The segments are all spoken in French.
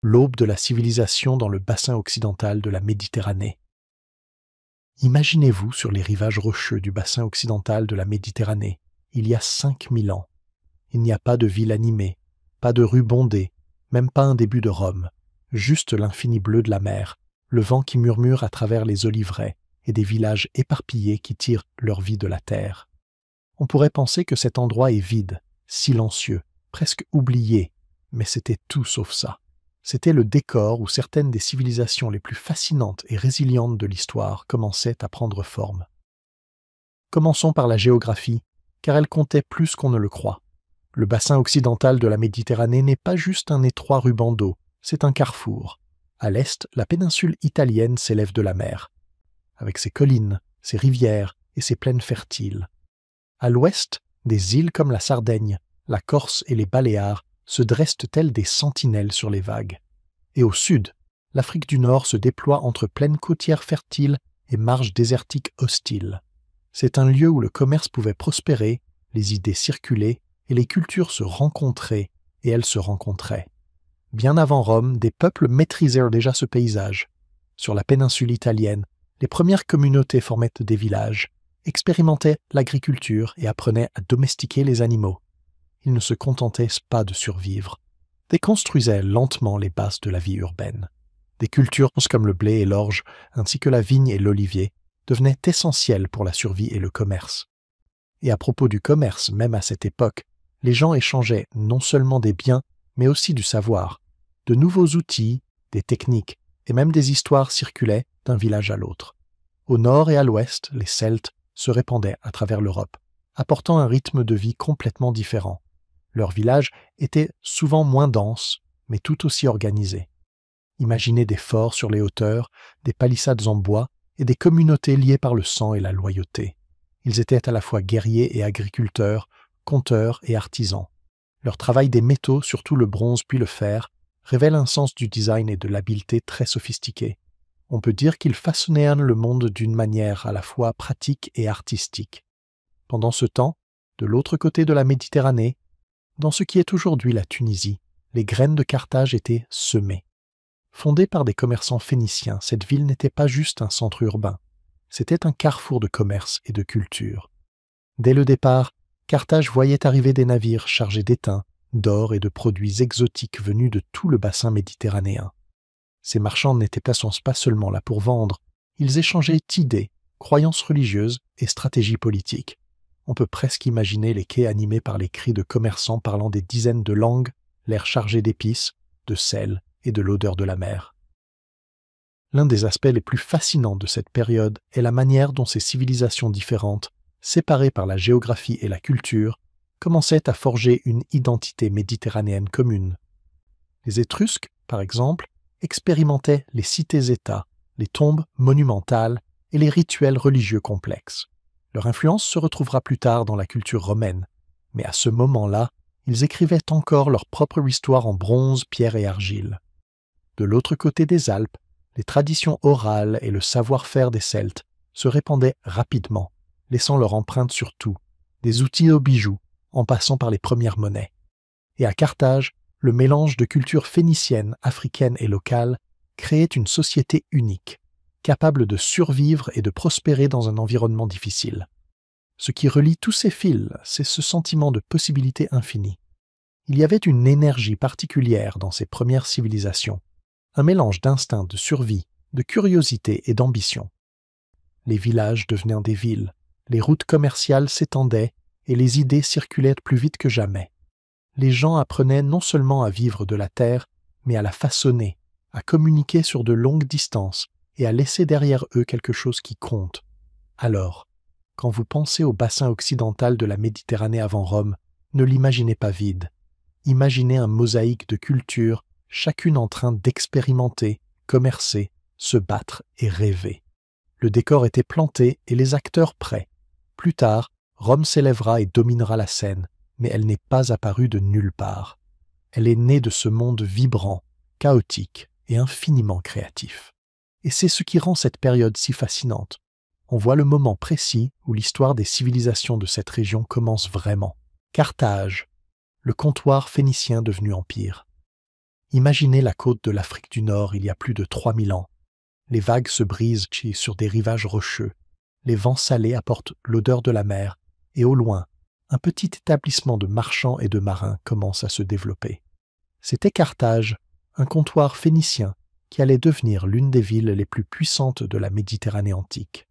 l'aube de la civilisation dans le bassin occidental de la Méditerranée. Imaginez-vous sur les rivages rocheux du bassin occidental de la Méditerranée, il y a 5000 ans. Il n'y a pas de ville animée, pas de rues bondées, même pas un début de Rome, juste l'infini bleu de la mer, le vent qui murmure à travers les oliveraies et des villages éparpillés qui tirent leur vie de la terre. On pourrait penser que cet endroit est vide, silencieux, presque oublié, mais c'était tout sauf ça. C'était le décor où certaines des civilisations les plus fascinantes et résilientes de l'histoire commençaient à prendre forme. Commençons par la géographie, car elle comptait plus qu'on ne le croit. Le bassin occidental de la Méditerranée n'est pas juste un étroit ruban d'eau, c'est un carrefour. À l'est, la péninsule italienne s'élève de la mer, avec ses collines, ses rivières et ses plaines fertiles. À l'ouest, des îles comme la Sardaigne, la Corse et les Baléares se dressent telles des sentinelles sur les vagues. Et au sud, l'Afrique du Nord se déploie entre plaines côtières fertiles et marges désertiques hostiles. C'est un lieu où le commerce pouvait prospérer, les idées circuler et les cultures se rencontraient, et elles se rencontraient. Bien avant Rome, des peuples maîtrisèrent déjà ce paysage. Sur la péninsule italienne, les premières communautés formaient des villages, expérimentaient l'agriculture et apprenaient à domestiquer les animaux. Ils ne se contentaient pas de survivre, déconstruisaient lentement les bases de la vie urbaine. Des cultures comme le blé et l'orge, ainsi que la vigne et l'olivier, devenaient essentielles pour la survie et le commerce. Et à propos du commerce, même à cette époque, les gens échangeaient non seulement des biens, mais aussi du savoir. De nouveaux outils, des techniques et même des histoires circulaient d'un village à l'autre. Au nord et à l'ouest, les Celtes se répandaient à travers l'Europe, apportant un rythme de vie complètement différent. Leurs villages étaient souvent moins denses, mais tout aussi organisés. Imaginez des forts sur les hauteurs, des palissades en bois et des communautés liées par le sang et la loyauté. Ils étaient à la fois guerriers et agriculteurs, conteurs et artisans. Leur travail des métaux, surtout le bronze puis le fer, révèle un sens du design et de l'habileté très sophistiqué. On peut dire qu'ils façonnaient le monde d'une manière à la fois pratique et artistique. Pendant ce temps, de l'autre côté de la Méditerranée, dans ce qui est aujourd'hui la Tunisie, les graines de Carthage étaient semées. Fondée par des commerçants phéniciens, cette ville n'était pas juste un centre urbain, c'était un carrefour de commerce et de culture. Dès le départ, Carthage voyait arriver des navires chargés d'étain, d'or et de produits exotiques venus de tout le bassin méditerranéen. Ces marchands n'étaient pas seulement là pour vendre, ils échangeaient idées, croyances religieuses et stratégies politiques. On peut presque imaginer les quais animés par les cris de commerçants parlant des dizaines de langues, l'air chargé d'épices, de sel et de l'odeur de la mer. L'un des aspects les plus fascinants de cette période est la manière dont ces civilisations différentes, séparées par la géographie et la culture, commençaient à forger une identité méditerranéenne commune. Les Étrusques, par exemple, expérimentaient les cités-États, les tombes monumentales et les rituels religieux complexes. Leur influence se retrouvera plus tard dans la culture romaine, mais à ce moment-là, ils écrivaient encore leur propre histoire en bronze, pierre et argile. De l'autre côté des Alpes, les traditions orales et le savoir-faire des Celtes se répandaient rapidement, laissant leur empreinte sur tout, des outils aux bijoux, en passant par les premières monnaies. Et à Carthage, le mélange de cultures phéniciennes, africaines et locales créait une société unique, capable de survivre et de prospérer dans un environnement difficile. Ce qui relie tous ces fils, c'est ce sentiment de possibilité infinie. Il y avait une énergie particulière dans ces premières civilisations, un mélange d'instinct de survie, de curiosité et d'ambition. Les villages devenaient des villes, les routes commerciales s'étendaient et les idées circulaient plus vite que jamais. Les gens apprenaient non seulement à vivre de la terre, mais à la façonner, à communiquer sur de longues distances et à laisser derrière eux quelque chose qui compte. Alors, quand vous pensez au bassin occidental de la Méditerranée avant Rome, ne l'imaginez pas vide. Imaginez un mosaïque de cultures, chacune en train d'expérimenter, commercer, se battre et rêver. Le décor était planté et les acteurs prêts. Plus tard, Rome s'élèvera et dominera la scène, mais elle n'est pas apparue de nulle part. Elle est née de ce monde vibrant, chaotique et infiniment créatif. Et c'est ce qui rend cette période si fascinante. On voit le moment précis où l'histoire des civilisations de cette région commence vraiment. Carthage, le comptoir phénicien devenu empire. Imaginez la côte de l'Afrique du Nord il y a plus de 3000 ans. Les vagues se brisent sur des rivages rocheux. Les vents salés apportent l'odeur de la mer, et au loin, un petit établissement de marchands et de marins commence à se développer. C'était Carthage, un comptoir phénicien qui allait devenir l'une des villes les plus puissantes de la Méditerranée antique.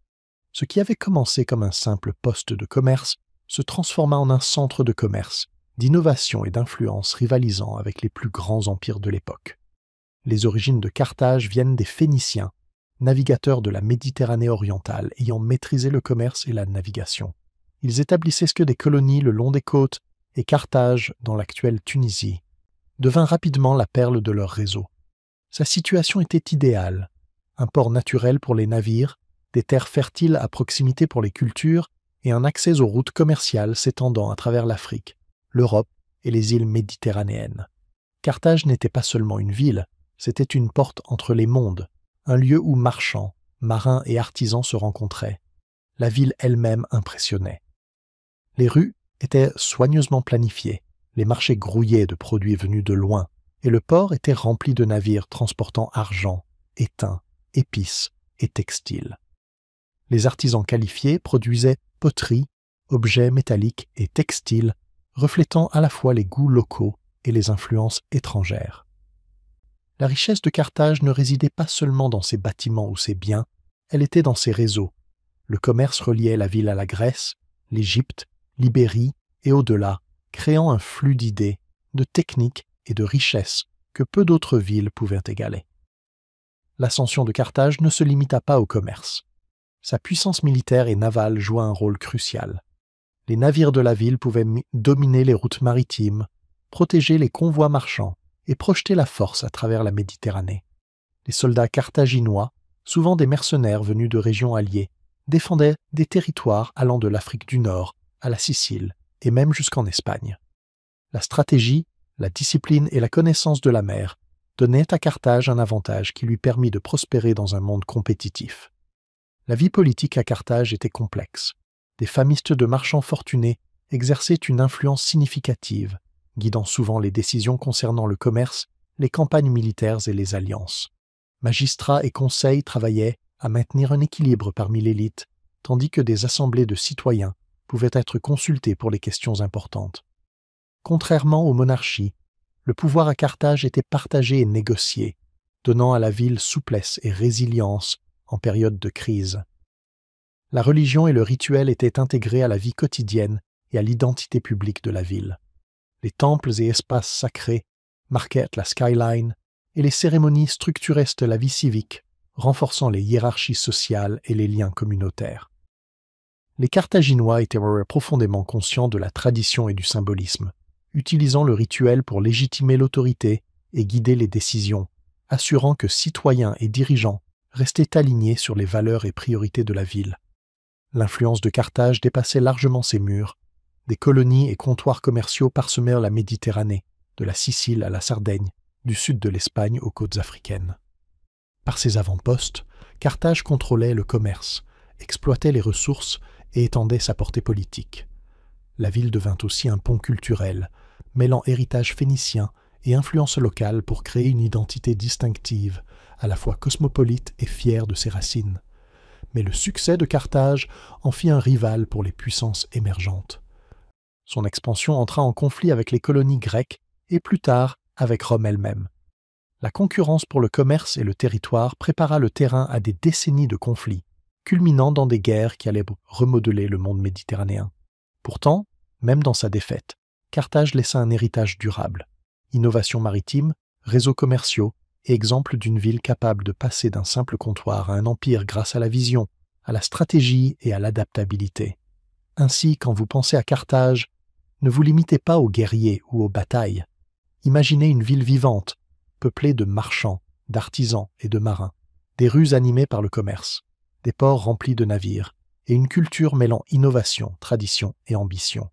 Ce qui avait commencé comme un simple poste de commerce se transforma en un centre de commerce, d'innovation et d'influence rivalisant avec les plus grands empires de l'époque. Les origines de Carthage viennent des Phéniciens, navigateurs de la Méditerranée orientale ayant maîtrisé le commerce et la navigation. Ils établissaient des colonies le long des côtes et Carthage, dans l'actuelle Tunisie, devint rapidement la perle de leur réseau. Sa situation était idéale, un port naturel pour les navires, des terres fertiles à proximité pour les cultures et un accès aux routes commerciales s'étendant à travers l'Afrique, l'Europe et les îles méditerranéennes. Carthage n'était pas seulement une ville, c'était une porte entre les mondes, un lieu où marchands, marins et artisans se rencontraient. La ville elle-même impressionnait. Les rues étaient soigneusement planifiées, les marchés grouillaient de produits venus de loin, et le port était rempli de navires transportant argent, étain, épices et textiles. Les artisans qualifiés produisaient poteries, objets métalliques et textiles, reflétant à la fois les goûts locaux et les influences étrangères. La richesse de Carthage ne résidait pas seulement dans ses bâtiments ou ses biens, elle était dans ses réseaux. Le commerce reliait la ville à la Grèce, l'Égypte, l'Ibérie et au-delà, créant un flux d'idées, de techniques et de richesses que peu d'autres villes pouvaient égaler. L'ascension de Carthage ne se limita pas au commerce. Sa puissance militaire et navale joua un rôle crucial. Les navires de la ville pouvaient dominer les routes maritimes, protéger les convois marchands et projeter la force à travers la Méditerranée. Les soldats carthaginois, souvent des mercenaires venus de régions alliées, défendaient des territoires allant de l'Afrique du Nord à la Sicile et même jusqu'en Espagne. La stratégie, la discipline et la connaissance de la mer donnaient à Carthage un avantage qui lui permit de prospérer dans un monde compétitif. La vie politique à Carthage était complexe. Des famistes de marchands fortunés exerçaient une influence significative, guidant souvent les décisions concernant le commerce, les campagnes militaires et les alliances. Magistrats et conseils travaillaient à maintenir un équilibre parmi l'élite, tandis que des assemblées de citoyens pouvaient être consultés pour les questions importantes. Contrairement aux monarchies, le pouvoir à Carthage était partagé et négocié, donnant à la ville souplesse et résilience en période de crise. La religion et le rituel étaient intégrés à la vie quotidienne et à l'identité publique de la ville. Les temples et espaces sacrés marquaient la skyline et les cérémonies structuraient la vie civique, renforçant les hiérarchies sociales et les liens communautaires. Les Carthaginois étaient profondément conscients de la tradition et du symbolisme, utilisant le rituel pour légitimer l'autorité et guider les décisions, assurant que citoyens et dirigeants restaient alignés sur les valeurs et priorités de la ville. L'influence de Carthage dépassait largement ses murs. Des colonies et comptoirs commerciaux parsemèrent la Méditerranée, de la Sicile à la Sardaigne, du sud de l'Espagne aux côtes africaines. Par ses avant-postes, Carthage contrôlait le commerce, exploitait les ressources et étendait sa portée politique. La ville devint aussi un pont culturel, mêlant héritage phénicien et influence locale pour créer une identité distinctive, à la fois cosmopolite et fière de ses racines. Mais le succès de Carthage en fit un rival pour les puissances émergentes. Son expansion entra en conflit avec les colonies grecques et plus tard avec Rome elle-même. La concurrence pour le commerce et le territoire prépara le terrain à des décennies de conflits, culminant dans des guerres qui allaient remodeler le monde méditerranéen. Pourtant, même dans sa défaite, Carthage laissa un héritage durable. Innovations maritimes, réseaux commerciaux et exemple d'une ville capable de passer d'un simple comptoir à un empire grâce à la vision, à la stratégie et à l'adaptabilité. Ainsi, quand vous pensez à Carthage, ne vous limitez pas aux guerriers ou aux batailles. Imaginez une ville vivante, peuplée de marchands, d'artisans et de marins, des rues animées par le commerce, des ports remplis de navires, et une culture mêlant innovation, tradition et ambition.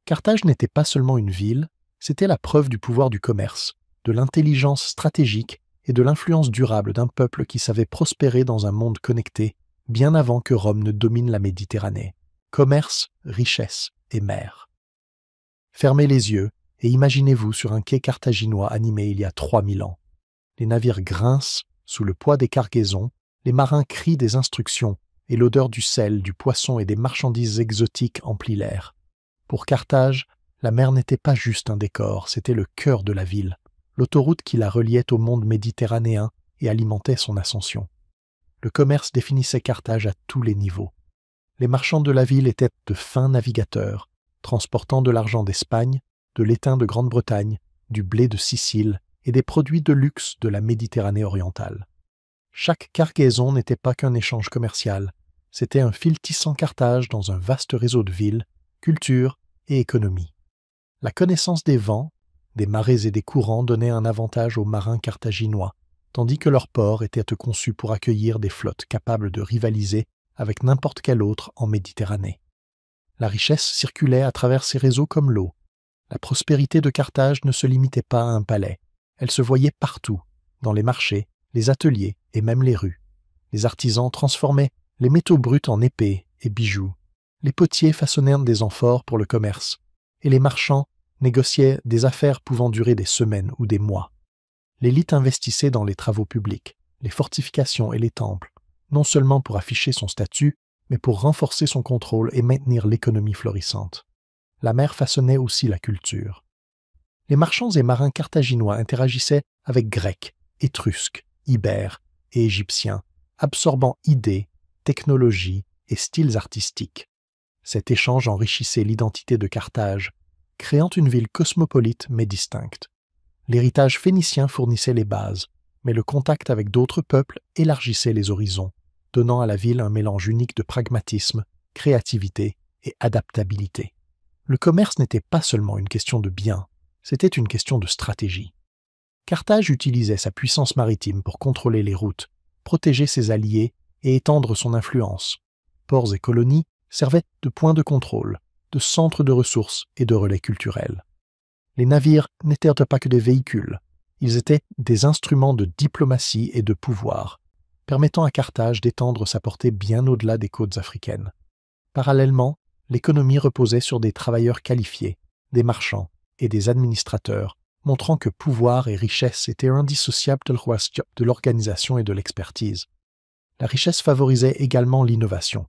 Carthage n'était pas seulement une ville, c'était la preuve du pouvoir du commerce, de l'intelligence stratégique et de l'influence durable d'un peuple qui savait prospérer dans un monde connecté bien avant que Rome ne domine la Méditerranée. Commerce, richesse et mer. Fermez les yeux et imaginez-vous sur un quai carthaginois animé il y a 3000 ans. Les navires grincent sous le poids des cargaisons, les marins crient des instructions, et l'odeur du sel, du poisson et des marchandises exotiques emplit l'air. Pour Carthage, la mer n'était pas juste un décor, c'était le cœur de la ville, l'autoroute qui la reliait au monde méditerranéen et alimentait son ascension. Le commerce définissait Carthage à tous les niveaux. Les marchands de la ville étaient de fins navigateurs, transportant de l'argent d'Espagne, de l'étain de Grande-Bretagne, du blé de Sicile et des produits de luxe de la Méditerranée orientale. Chaque cargaison n'était pas qu'un échange commercial, c'était un fil tissant Carthage dans un vaste réseau de villes, culture et économie. La connaissance des vents, des marées et des courants donnait un avantage aux marins carthaginois, tandis que leur port était conçu pour accueillir des flottes capables de rivaliser avec n'importe quel autre en Méditerranée. La richesse circulait à travers ces réseaux comme l'eau. La prospérité de Carthage ne se limitait pas à un palais, elle se voyait partout, dans les marchés, les ateliers et même les rues. Les artisans transformaient les métaux bruts en épées et bijoux. Les potiers façonnèrent des amphores pour le commerce, et les marchands négociaient des affaires pouvant durer des semaines ou des mois. L'élite investissait dans les travaux publics, les fortifications et les temples, non seulement pour afficher son statut, mais pour renforcer son contrôle et maintenir l'économie florissante. La mer façonnait aussi la culture. Les marchands et marins carthaginois interagissaient avec Grecs, Étrusques, Ibères et Égyptiens, absorbant idées, technologies et styles artistiques. Cet échange enrichissait l'identité de Carthage, créant une ville cosmopolite mais distincte. L'héritage phénicien fournissait les bases, mais le contact avec d'autres peuples élargissait les horizons, donnant à la ville un mélange unique de pragmatisme, créativité et adaptabilité. Le commerce n'était pas seulement une question de biens, c'était une question de stratégie. Carthage utilisait sa puissance maritime pour contrôler les routes, protéger ses alliés et étendre son influence. Ports et colonies servaient de points de contrôle, de centres de ressources et de relais culturels. Les navires n'étaient pas que des véhicules, ils étaient des instruments de diplomatie et de pouvoir, permettant à Carthage d'étendre sa portée bien au-delà des côtes africaines. Parallèlement, l'économie reposait sur des travailleurs qualifiés, des marchands et des administrateurs, montrant que pouvoir et richesse étaient indissociables de l'organisation et de l'expertise. La richesse favorisait également l'innovation.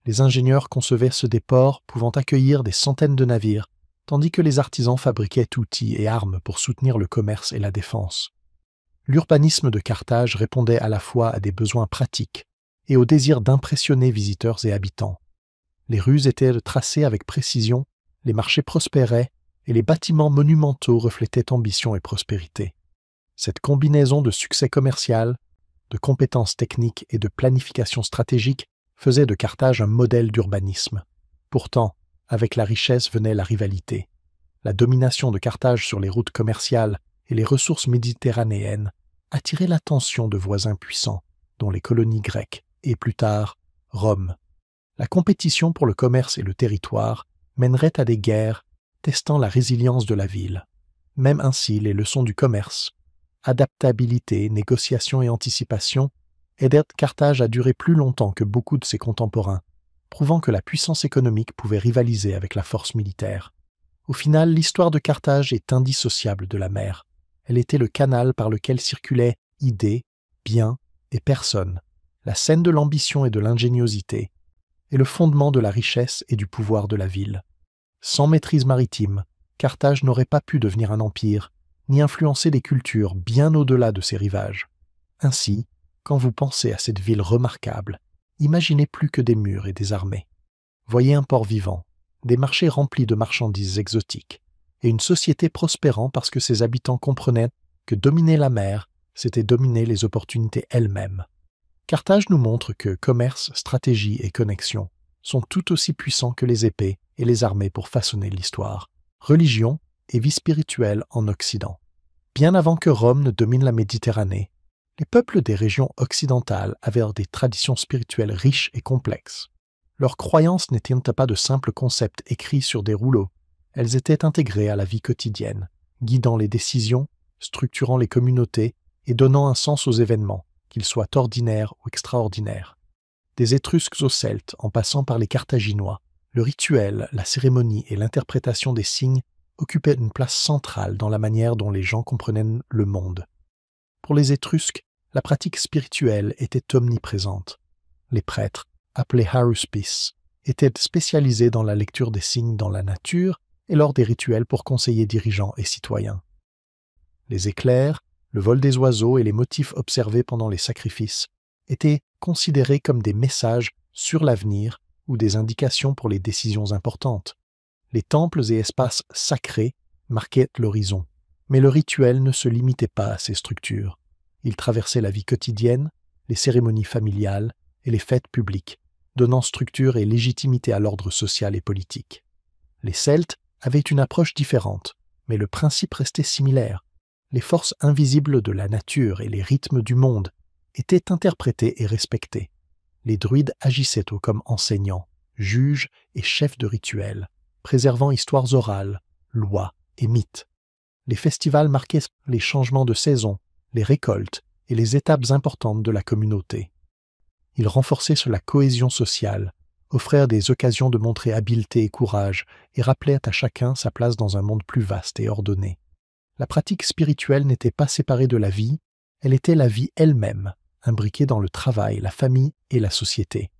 Les ingénieurs concevaient des ports pouvant accueillir des centaines de navires, tandis que les artisans fabriquaient outils et armes pour soutenir le commerce et la défense. L'urbanisme de Carthage répondait à la fois à des besoins pratiques et au désir d'impressionner visiteurs et habitants. Les rues étaient tracées avec précision, les marchés prospéraient et les bâtiments monumentaux reflétaient ambition et prospérité. Cette combinaison de succès commercial, de compétences techniques et de planification stratégique faisait de Carthage un modèle d'urbanisme. Pourtant, avec la richesse venait la rivalité. La domination de Carthage sur les routes commerciales et les ressources méditerranéennes attirait l'attention de voisins puissants, dont les colonies grecques et plus tard Rome. La compétition pour le commerce et le territoire mènerait à des guerres, testant la résilience de la ville. Même ainsi, les leçons du commerce, adaptabilité, négociation et anticipation, aidèrent Carthage à durer plus longtemps que beaucoup de ses contemporains, prouvant que la puissance économique pouvait rivaliser avec la force militaire. Au final, l'histoire de Carthage est indissociable de la mer. Elle était le canal par lequel circulaient idées, biens et personnes, la scène de l'ambition et de l'ingéniosité, et le fondement de la richesse et du pouvoir de la ville. Sans maîtrise maritime, Carthage n'aurait pas pu devenir un empire, ni influencer des cultures bien au-delà de ses rivages. Ainsi, quand vous pensez à cette ville remarquable, imaginez plus que des murs et des armées. Voyez un port vivant, des marchés remplis de marchandises exotiques, et une société prospérant parce que ses habitants comprenaient que dominer la mer, c'était dominer les opportunités elles-mêmes. Carthage nous montre que commerce, stratégie et connexion sont tout aussi puissants que les épées et les armées pour façonner l'histoire, religion et vie spirituelle en Occident. Bien avant que Rome ne domine la Méditerranée, les peuples des régions occidentales avaient des traditions spirituelles riches et complexes. Leurs croyances n'étaient pas de simples concepts écrits sur des rouleaux, elles étaient intégrées à la vie quotidienne, guidant les décisions, structurant les communautés et donnant un sens aux événements, qu'ils soient ordinaires ou extraordinaires. Des Étrusques aux Celtes, en passant par les Carthaginois, le rituel, la cérémonie et l'interprétation des signes occupait une place centrale dans la manière dont les gens comprenaient le monde. Pour les Étrusques, la pratique spirituelle était omniprésente. Les prêtres, appelés haruspices, étaient spécialisés dans la lecture des signes dans la nature et lors des rituels pour conseiller dirigeants et citoyens. Les éclairs, le vol des oiseaux et les motifs observés pendant les sacrifices étaient considérés comme des messages sur l'avenir ou des indications pour les décisions importantes. Les temples et espaces sacrés marquaient l'horizon, mais le rituel ne se limitait pas à ces structures. Il traversait la vie quotidienne, les cérémonies familiales et les fêtes publiques, donnant structure et légitimité à l'ordre social et politique. Les Celtes avaient une approche différente, mais le principe restait similaire. Les forces invisibles de la nature et les rythmes du monde étaient interprétés et respectés. Les druides agissaient comme enseignants, juges et chefs de rituels, préservant histoires orales, lois et mythes. Les festivals marquaient les changements de saison, les récoltes et les étapes importantes de la communauté. Ils renforçaient la cohésion sociale, offraient des occasions de montrer habileté et courage et rappelaient à chacun sa place dans un monde plus vaste et ordonné. La pratique spirituelle n'était pas séparée de la vie, elle était la vie elle-même, imbriquée dans le travail, la famille et la société.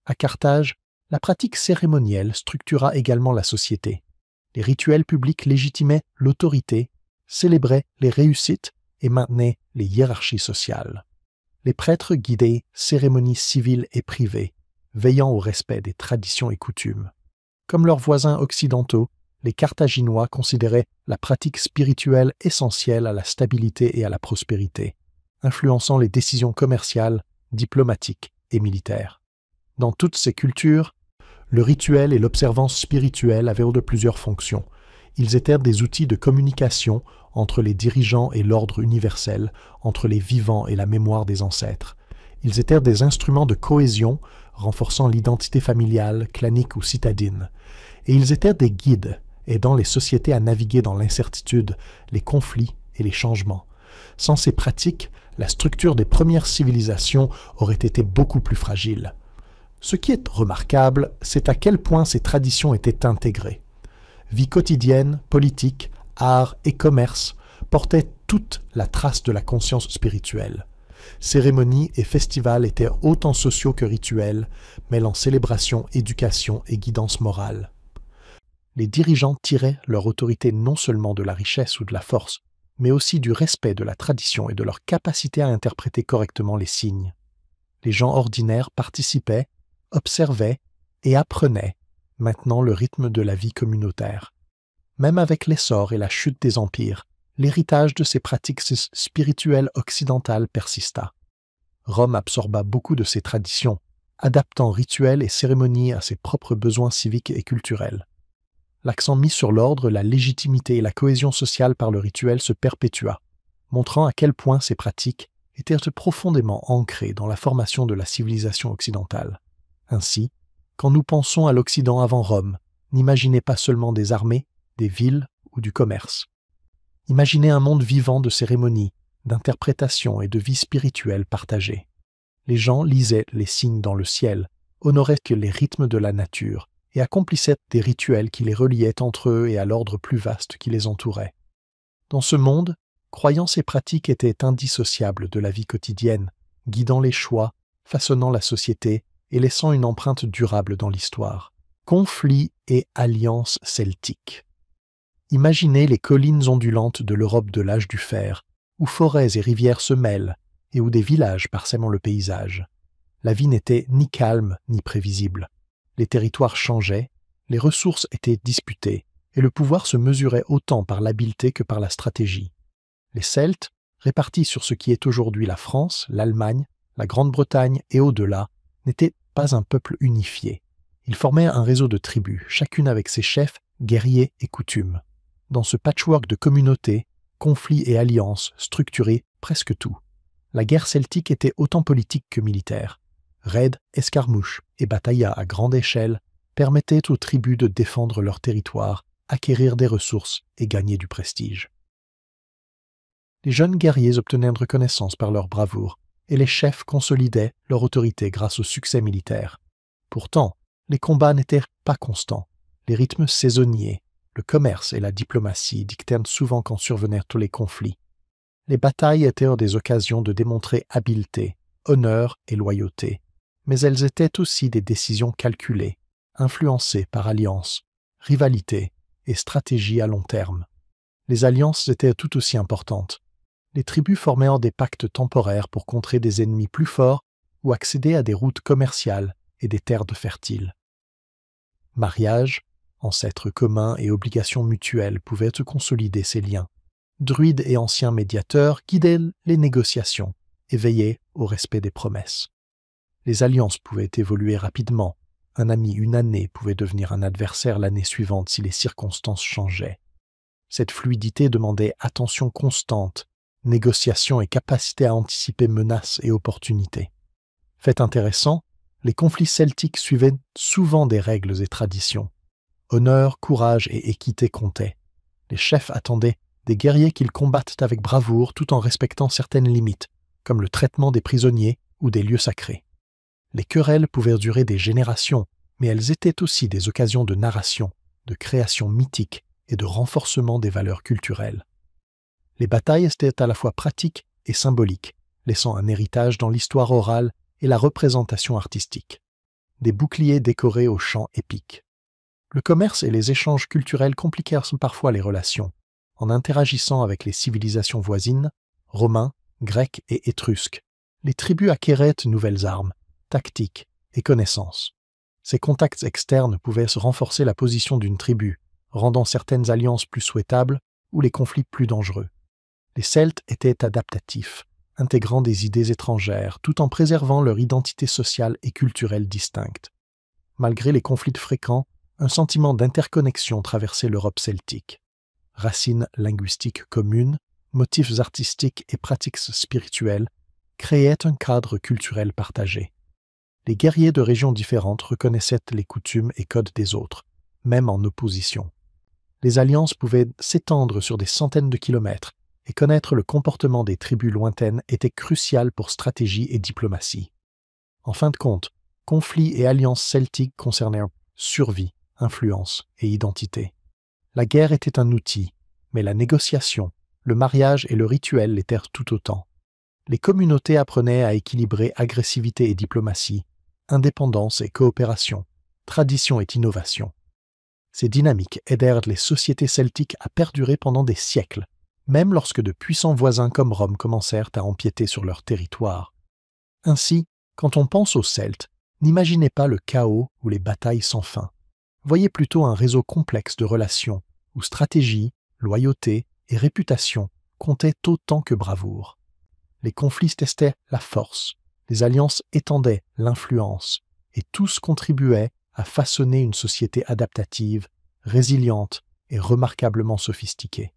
À Carthage, la pratique cérémonielle structura également la société. Les rituels publics légitimaient l'autorité, célébraient les réussites et maintenaient les hiérarchies sociales. Les prêtres guidaient cérémonies civiles et privées, veillant au respect des traditions et coutumes. Comme leurs voisins occidentaux, les Carthaginois considéraient la pratique spirituelle essentielle à la stabilité et à la prospérité, influençant les décisions commerciales, diplomatiques et militaires. Dans toutes ces cultures, le rituel et l'observance spirituelle avaient de plusieurs fonctions. Ils étaient des outils de communication entre les dirigeants et l'ordre universel, entre les vivants et la mémoire des ancêtres. Ils étaient des instruments de cohésion, renforçant l'identité familiale, clanique ou citadine. Et ils étaient des guides, aidant les sociétés à naviguer dans l'incertitude, les conflits et les changements. Sans ces pratiques, la structure des premières civilisations aurait été beaucoup plus fragile. Ce qui est remarquable, c'est à quel point ces traditions étaient intégrées. Vie quotidienne, politique, art et commerce portaient toute la trace de la conscience spirituelle. Cérémonies et festivals étaient autant sociaux que rituels, mêlant célébration, éducation et guidance morale. Les dirigeants tiraient leur autorité non seulement de la richesse ou de la force, mais aussi du respect de la tradition et de leur capacité à interpréter correctement les signes. Les gens ordinaires participaient, observaient et apprenaient maintenant le rythme de la vie communautaire. Même avec l'essor et la chute des empires, l'héritage de ces pratiques spirituelles occidentales persista. Rome absorba beaucoup de ces traditions, adaptant rituels et cérémonies à ses propres besoins civiques et culturels. L'accent mis sur l'ordre, la légitimité et la cohésion sociale par le rituel se perpétua, montrant à quel point ces pratiques étaient profondément ancrées dans la formation de la civilisation occidentale. Ainsi, quand nous pensons à l'Occident avant Rome, n'imaginez pas seulement des armées, des villes ou du commerce. Imaginez un monde vivant de cérémonies, d'interprétations et de vie spirituelle partagée. Les gens lisaient les signes dans le ciel, honoraient les rythmes de la nature et accomplissaient des rituels qui les reliaient entre eux et à l'ordre plus vaste qui les entourait. Dans ce monde, croyances et pratiques étaient indissociables de la vie quotidienne, guidant les choix, façonnant la société et laissant une empreinte durable dans l'histoire. Conflits et alliances celtiques. Imaginez les collines ondulantes de l'Europe de l'âge du fer, où forêts et rivières se mêlent et où des villages parsèment le paysage. La vie n'était ni calme ni prévisible. Les territoires changeaient, les ressources étaient disputées et le pouvoir se mesurait autant par l'habileté que par la stratégie. Les Celtes, répartis sur ce qui est aujourd'hui la France, l'Allemagne, la Grande-Bretagne et au-delà, n'étaient pas un peuple unifié. Ils formaient un réseau de tribus, chacune avec ses chefs, guerriers et coutumes. Dans ce patchwork de communautés, conflits et alliances structuraient presque tout. La guerre celtique était autant politique que militaire. Raids, escarmouches et batailles à grande échelle permettaient aux tribus de défendre leur territoire, acquérir des ressources et gagner du prestige. Les jeunes guerriers obtenaient une reconnaissance par leur bravoure, et les chefs consolidaient leur autorité grâce au succès militaire. Pourtant, les combats n'étaient pas constants, les rythmes saisonniers, Le commerce et la diplomatie dictaient souvent quand survenaient tous les conflits. Les batailles étaient des occasions de démontrer habileté, honneur et loyauté, mais elles étaient aussi des décisions calculées, influencées par alliances, rivalité et stratégie à long terme. Les alliances étaient tout aussi importantes. Les tribus formaient des pactes temporaires pour contrer des ennemis plus forts ou accéder à des routes commerciales et des terres fertiles. Mariage, ancêtres communs et obligations mutuelles pouvaient consolider ces liens. Druides et anciens médiateurs guidaient les négociations et veillaient au respect des promesses. Les alliances pouvaient évoluer rapidement. Un ami une année pouvait devenir un adversaire l'année suivante si les circonstances changeaient. Cette fluidité demandait attention constante, négociation et capacité à anticiper menaces et opportunités. Fait intéressant, les conflits celtiques suivaient souvent des règles et traditions. Honneur, courage et équité comptaient. Les chefs attendaient des guerriers qu'ils combattent avec bravoure tout en respectant certaines limites, comme le traitement des prisonniers ou des lieux sacrés. Les querelles pouvaient durer des générations, mais elles étaient aussi des occasions de narration, de création mythique et de renforcement des valeurs culturelles. Les batailles étaient à la fois pratiques et symboliques, laissant un héritage dans l'histoire orale et la représentation artistique. Des boucliers décorés aux chants épiques. Le commerce et les échanges culturels compliquèrent parfois les relations, en interagissant avec les civilisations voisines, romains, grecs et étrusques. Les tribus acquéraient de nouvelles armes, tactiques et connaissances. Ces contacts externes pouvaient renforcer la position d'une tribu, rendant certaines alliances plus souhaitables ou les conflits plus dangereux. Les Celtes étaient adaptatifs, intégrant des idées étrangères tout en préservant leur identité sociale et culturelle distincte. Malgré les conflits fréquents, un sentiment d'interconnexion traversait l'Europe celtique. Racines linguistiques communes, motifs artistiques et pratiques spirituelles créaient un cadre culturel partagé. Les guerriers de régions différentes reconnaissaient les coutumes et codes des autres, même en opposition. Les alliances pouvaient s'étendre sur des centaines de kilomètres, et connaître le comportement des tribus lointaines était crucial pour stratégie et diplomatie. En fin de compte, conflits et alliances celtiques concernèrent survie, influence et identité. La guerre était un outil, mais la négociation, le mariage et le rituel l'étaient tout autant. Les communautés apprenaient à équilibrer agressivité et diplomatie, indépendance et coopération, tradition et innovation. Ces dynamiques aidèrent les sociétés celtiques à perdurer pendant des siècles, même lorsque de puissants voisins comme Rome commencèrent à empiéter sur leur territoire. Ainsi, quand on pense aux Celtes, n'imaginez pas le chaos ou les batailles sans fin. Voyez plutôt un réseau complexe de relations, où stratégie, loyauté et réputation comptaient autant que bravoure. Les conflits testaient la force, les alliances étendaient l'influence, et tous contribuaient à façonner une société adaptative, résiliente et remarquablement sophistiquée.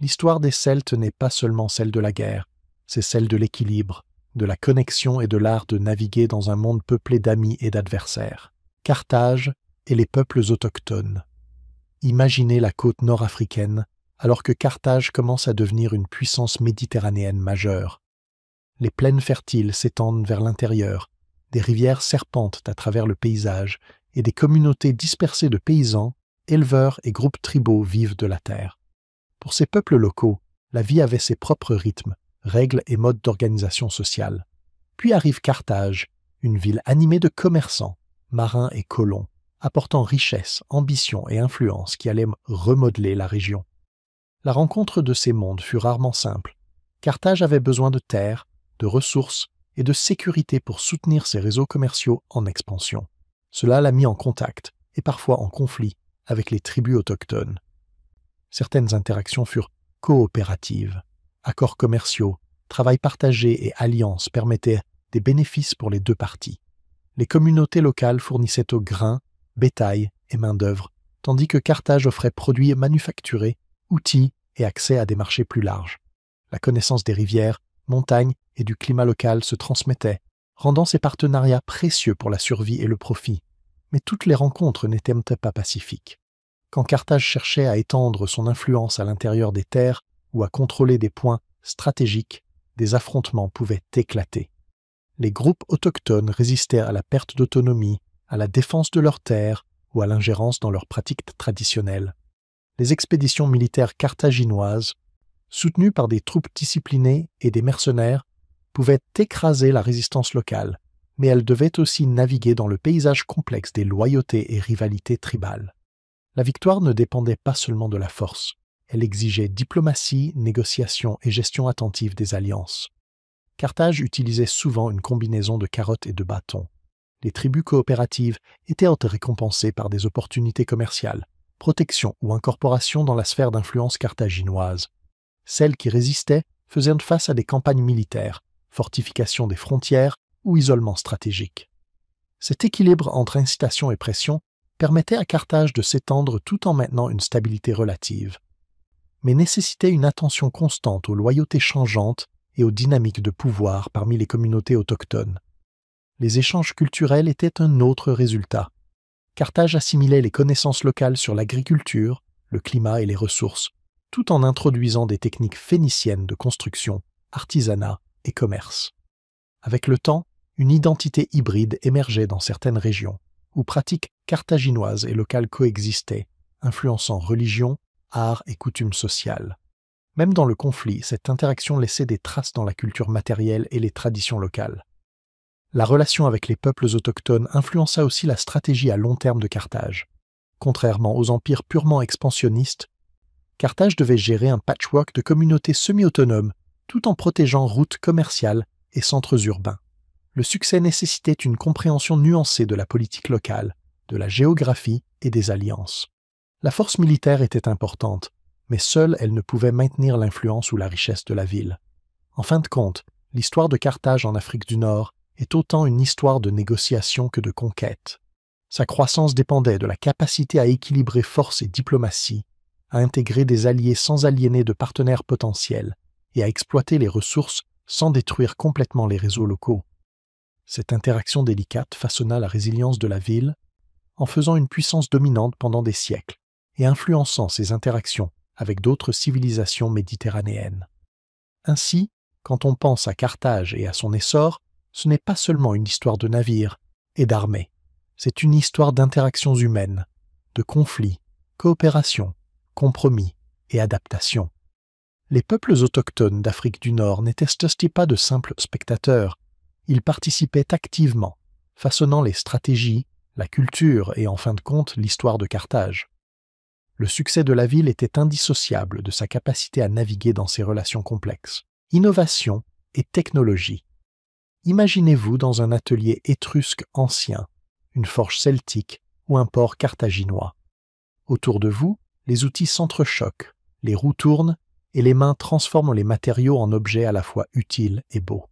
L'histoire des Celtes n'est pas seulement celle de la guerre, c'est celle de l'équilibre, de la connexion et de l'art de naviguer dans un monde peuplé d'amis et d'adversaires. Carthage et les peuples autochtones. Imaginez la côte nord-africaine, alors que Carthage commence à devenir une puissance méditerranéenne majeure. Les plaines fertiles s'étendent vers l'intérieur, des rivières serpentent à travers le paysage et des communautés dispersées de paysans, éleveurs et groupes tribaux vivent de la terre. Pour ces peuples locaux, la vie avait ses propres rythmes, règles et modes d'organisation sociale. Puis arrive Carthage, une ville animée de commerçants, marins et colons, apportant richesse, ambition et influence qui allaient remodeler la région. La rencontre de ces mondes fut rarement simple. Carthage avait besoin de terres, de ressources et de sécurité pour soutenir ses réseaux commerciaux en expansion. Cela l'a mis en contact, et parfois en conflit, avec les tribus autochtones. Certaines interactions furent coopératives. Accords commerciaux, travail partagé et alliances permettaient des bénéfices pour les deux parties. Les communautés locales fournissaient au grain, bétail et main-d'œuvre, tandis que Carthage offrait produits manufacturés, outils et accès à des marchés plus larges. La connaissance des rivières, montagnes et du climat local se transmettait, rendant ces partenariats précieux pour la survie et le profit. Mais toutes les rencontres n'étaient pas pacifiques. Quand Carthage cherchait à étendre son influence à l'intérieur des terres ou à contrôler des points stratégiques, des affrontements pouvaient éclater. Les groupes autochtones résistaient à la perte d'autonomie, à la défense de leurs terres ou à l'ingérence dans leurs pratiques traditionnelles. Les expéditions militaires carthaginoises, soutenues par des troupes disciplinées et des mercenaires, pouvaient écraser la résistance locale, mais elles devaient aussi naviguer dans le paysage complexe des loyautés et rivalités tribales. La victoire ne dépendait pas seulement de la force, elle exigeait diplomatie, négociation et gestion attentive des alliances. Carthage utilisait souvent une combinaison de carottes et de bâtons. Les tribus coopératives étaient récompensées par des opportunités commerciales, protection ou incorporation dans la sphère d'influence carthaginoise. Celles qui résistaient faisaient face à des campagnes militaires, fortification des frontières ou isolement stratégique. Cet équilibre entre incitation et pression permettait à Carthage de s'étendre tout en maintenant une stabilité relative, mais nécessitait une attention constante aux loyautés changeantes et aux dynamiques de pouvoir parmi les communautés autochtones. Les échanges culturels étaient un autre résultat. Carthage assimilait les connaissances locales sur l'agriculture, le climat et les ressources, tout en introduisant des techniques phéniciennes de construction, artisanat et commerce. Avec le temps, une identité hybride émergeait dans certaines régions, où pratiques carthaginoises et locales coexistaient, influençant religion, art et coutumes sociales. Même dans le conflit, cette interaction laissait des traces dans la culture matérielle et les traditions locales. La relation avec les peuples autochtones influença aussi la stratégie à long terme de Carthage. Contrairement aux empires purement expansionnistes, Carthage devait gérer un patchwork de communautés semi-autonomes, tout en protégeant routes commerciales et centres urbains. Le succès nécessitait une compréhension nuancée de la politique locale, de la géographie et des alliances. La force militaire était importante, mais seule elle ne pouvait maintenir l'influence ou la richesse de la ville. En fin de compte, l'histoire de Carthage en Afrique du Nord est autant une histoire de négociation que de conquête. Sa croissance dépendait de la capacité à équilibrer force et diplomatie, à intégrer des alliés sans aliéner de partenaires potentiels et à exploiter les ressources sans détruire complètement les réseaux locaux. Cette interaction délicate façonna la résilience de la ville en faisant une puissance dominante pendant des siècles et influençant ses interactions avec d'autres civilisations méditerranéennes. Ainsi, quand on pense à Carthage et à son essor, ce n'est pas seulement une histoire de navires et d'armées, c'est une histoire d'interactions humaines, de conflits, coopération, compromis et adaptation. Les peuples autochtones d'Afrique du Nord n'étaient aussi pas de simples spectateurs, ils participaient activement, façonnant les stratégies, la culture et en fin de compte l'histoire de Carthage. Le succès de la ville était indissociable de sa capacité à naviguer dans ces relations complexes. Innovation et technologie. Imaginez-vous dans un atelier étrusque ancien, une forge celtique ou un port carthaginois. Autour de vous, les outils s'entrechoquent, les roues tournent et les mains transforment les matériaux en objets à la fois utiles et beaux.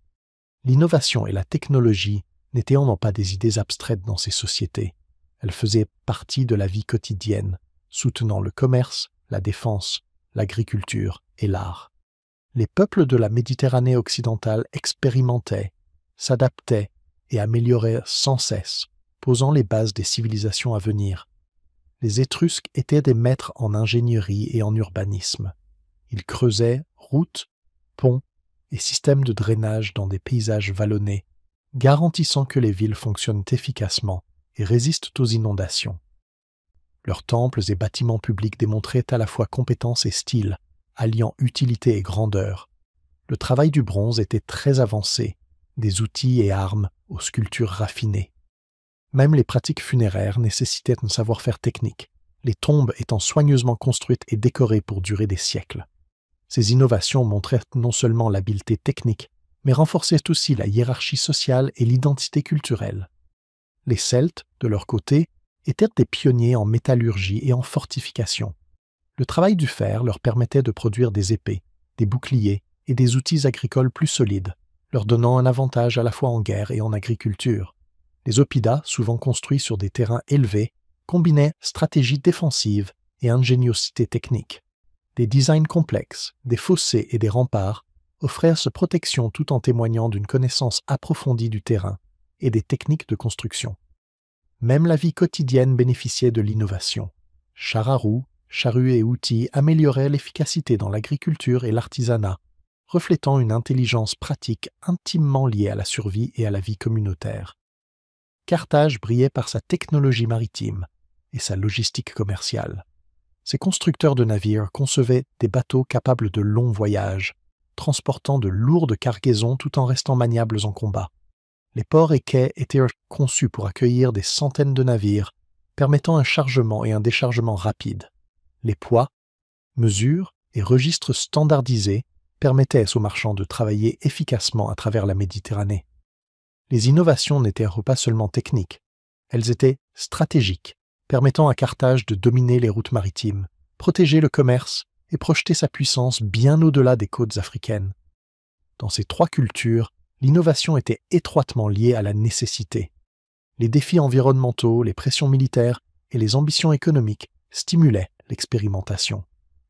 L'innovation et la technologie n'étaient non pas des idées abstraites dans ces sociétés, elles faisaient partie de la vie quotidienne, soutenant le commerce, la défense, l'agriculture et l'art. Les peuples de la Méditerranée occidentale expérimentaient, s'adaptaient et amélioraient sans cesse, posant les bases des civilisations à venir. Les Étrusques étaient des maîtres en ingénierie et en urbanisme. Ils creusaient routes, ponts et systèmes de drainage dans des paysages vallonnés, garantissant que les villes fonctionnent efficacement et résistent aux inondations. Leurs temples et bâtiments publics démontraient à la fois compétence et style, alliant utilité et grandeur. Le travail du bronze était très avancé, des outils et armes aux sculptures raffinées. Même les pratiques funéraires nécessitaient un savoir-faire technique, les tombes étant soigneusement construites et décorées pour durer des siècles. Ces innovations montraient non seulement l'habileté technique, mais renforçaient aussi la hiérarchie sociale et l'identité culturelle. Les Celtes, de leur côté, étaient des pionniers en métallurgie et en fortification. Le travail du fer leur permettait de produire des épées, des boucliers et des outils agricoles plus solides, leur donnant un avantage à la fois en guerre et en agriculture. Les oppidums, souvent construits sur des terrains élevés, combinaient stratégie défensive et ingéniosité technique. Des designs complexes, des fossés et des remparts offraient cette protection tout en témoignant d'une connaissance approfondie du terrain et des techniques de construction. Même la vie quotidienne bénéficiait de l'innovation. Chars à roues, charrues et outils amélioraient l'efficacité dans l'agriculture et l'artisanat, reflétant une intelligence pratique intimement liée à la survie et à la vie communautaire. Carthage brillait par sa technologie maritime et sa logistique commerciale. Ces constructeurs de navires concevaient des bateaux capables de longs voyages, transportant de lourdes cargaisons tout en restant maniables en combat. Les ports et quais étaient conçus pour accueillir des centaines de navires, permettant un chargement et un déchargement rapides. Les poids, mesures et registres standardisés permettaient aux marchands de travailler efficacement à travers la Méditerranée. Les innovations n'étaient pas seulement techniques, elles étaient stratégiques, permettant à Carthage de dominer les routes maritimes, protéger le commerce et projeter sa puissance bien au-delà des côtes africaines. Dans ces trois cultures, l'innovation était étroitement liée à la nécessité. Les défis environnementaux, les pressions militaires et les ambitions économiques stimulaient l'expérimentation.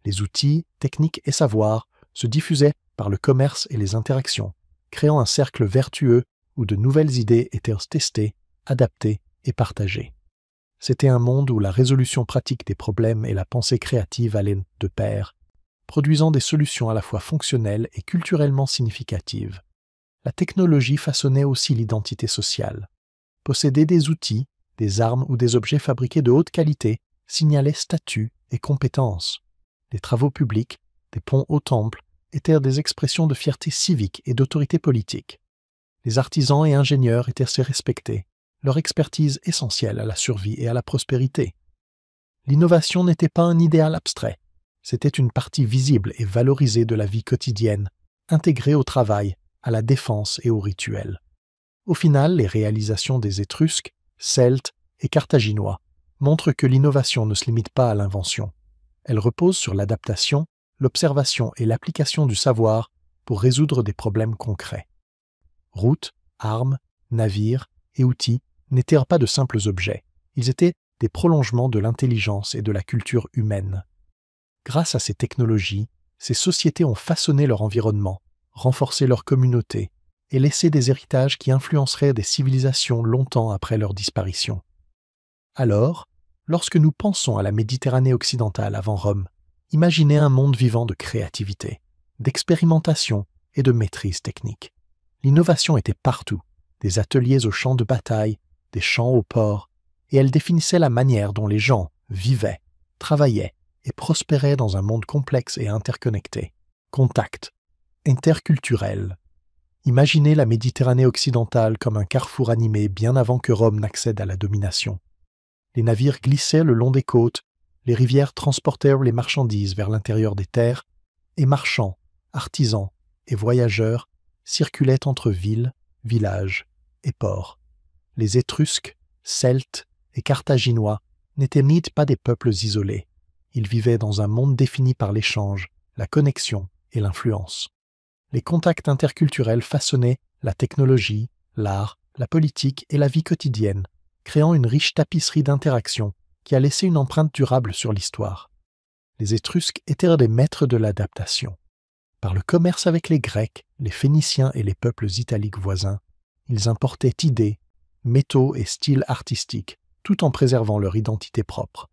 Les outils, techniques et savoirs se diffusaient par le commerce et les interactions, créant un cercle vertueux où de nouvelles idées étaient testées, adaptées et partagées. C'était un monde où la résolution pratique des problèmes et la pensée créative allaient de pair, produisant des solutions à la fois fonctionnelles et culturellement significatives. La technologie façonnait aussi l'identité sociale. Posséder des outils, des armes ou des objets fabriqués de haute qualité signalait statut et compétences. Les travaux publics, des ponts au temple, étaient des expressions de fierté civique et d'autorité politique. Les artisans et ingénieurs étaient assez respectés, leur expertise essentielle à la survie et à la prospérité. L'innovation n'était pas un idéal abstrait, c'était une partie visible et valorisée de la vie quotidienne, intégrée au travail, à la défense et aux rituels. Au final, les réalisations des Étrusques, Celtes et Carthaginois montrent que l'innovation ne se limite pas à l'invention. Elle repose sur l'adaptation, l'observation et l'application du savoir pour résoudre des problèmes concrets. Routes, armes, navires et outils n'étaient pas de simples objets, ils étaient des prolongements de l'intelligence et de la culture humaine. Grâce à ces technologies, ces sociétés ont façonné leur environnement, renforcé leur communauté et laissé des héritages qui influenceraient des civilisations longtemps après leur disparition. Alors, lorsque nous pensons à la Méditerranée occidentale avant Rome, imaginez un monde vivant de créativité, d'expérimentation et de maîtrise technique. L'innovation était partout, des ateliers aux champs de bataille, des champs aux ports, et elle définissait la manière dont les gens vivaient, travaillaient et prospéraient dans un monde complexe et interconnecté. Contact, interculturel. Imaginez la Méditerranée occidentale comme un carrefour animé bien avant que Rome n'accède à la domination. Les navires glissaient le long des côtes, les rivières transportèrent les marchandises vers l'intérieur des terres, et marchands, artisans et voyageurs circulaient entre villes, villages et ports. Les Étrusques, Celtes et Carthaginois n'étaient pas des peuples isolés. Ils vivaient dans un monde défini par l'échange, la connexion et l'influence. Les contacts interculturels façonnaient la technologie, l'art, la politique et la vie quotidienne, créant une riche tapisserie d'interactions qui a laissé une empreinte durable sur l'histoire. Les Étrusques étaient des maîtres de l'adaptation. Par le commerce avec les Grecs, les Phéniciens et les peuples italiques voisins, ils importaient idées, métaux et styles artistiques, tout en préservant leur identité propre.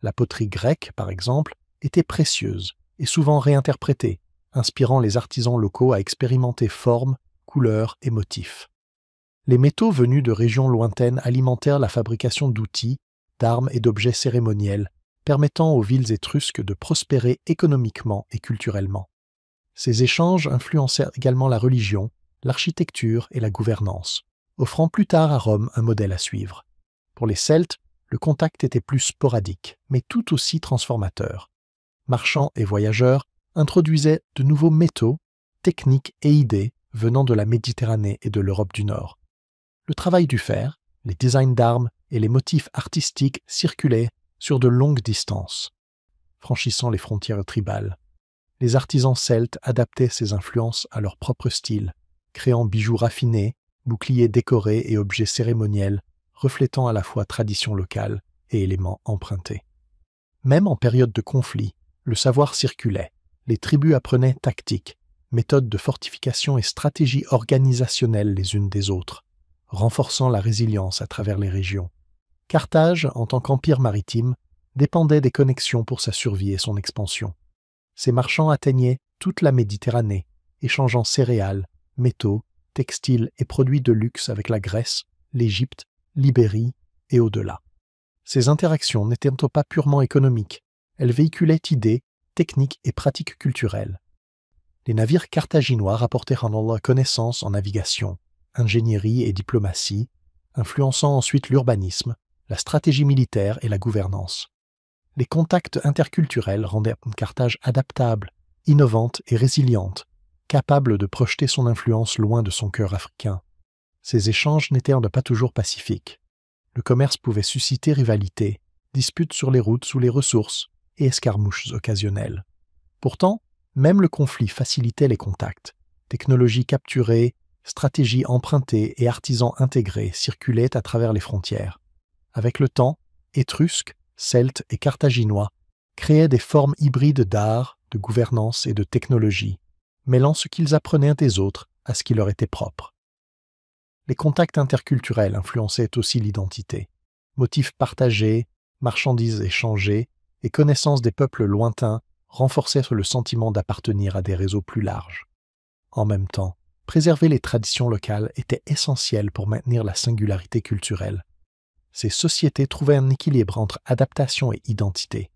La poterie grecque, par exemple, était précieuse et souvent réinterprétée, inspirant les artisans locaux à expérimenter formes, couleurs et motifs. Les métaux venus de régions lointaines alimentèrent la fabrication d'outils, d'armes et d'objets cérémoniels, permettant aux villes étrusques de prospérer économiquement et culturellement. Ces échanges influencèrent également la religion, l'architecture et la gouvernance, offrant plus tard à Rome un modèle à suivre. Pour les Celtes, le contact était plus sporadique, mais tout aussi transformateur. Marchands et voyageurs introduisaient de nouveaux métaux, techniques et idées venant de la Méditerranée et de l'Europe du Nord. Le travail du fer, les designs d'armes et les motifs artistiques circulaient sur de longues distances, franchissant les frontières tribales. Les artisans celtes adaptaient ces influences à leur propre style, créant bijoux raffinés, boucliers décorés et objets cérémoniels, reflétant à la fois tradition locale et éléments empruntés. Même en période de conflit, le savoir circulait. Les tribus apprenaient tactiques, méthodes de fortification et stratégies organisationnelles les unes des autres, renforçant la résilience à travers les régions. Carthage, en tant qu'empire maritime, dépendait des connexions pour sa survie et son expansion. Ces marchands atteignaient toute la Méditerranée, échangeant céréales, métaux, textiles et produits de luxe avec la Grèce, l'Égypte, l'Ibérie et au-delà. Ces interactions n'étaient pas purement économiques, Elle véhiculait idées, techniques et pratiques culturelles. Les navires carthaginois rapportèrent en connaissances en navigation, ingénierie et diplomatie, influençant ensuite l'urbanisme, la stratégie militaire et la gouvernance. Les contacts interculturels rendaient Carthage adaptable, innovante et résiliente, capable de projeter son influence loin de son cœur africain. Ces échanges n'étaient pas toujours pacifiques. Le commerce pouvait susciter rivalités, disputes sur les routes ou les ressources et escarmouches occasionnelles. Pourtant, même le conflit facilitait les contacts. Technologies capturées, stratégies empruntées et artisans intégrés circulaient à travers les frontières. Avec le temps, Étrusques, Celtes et Carthaginois créaient des formes hybrides d'art, de gouvernance et de technologie, mêlant ce qu'ils apprenaient des autres à ce qui leur était propre. Les contacts interculturels influençaient aussi l'identité. Motifs partagés, marchandises échangées et connaissances des peuples lointains renforçaient le sentiment d'appartenir à des réseaux plus larges. En même temps, préserver les traditions locales était essentiel pour maintenir la singularité culturelle. Ces sociétés trouvaient un équilibre entre adaptation et identité,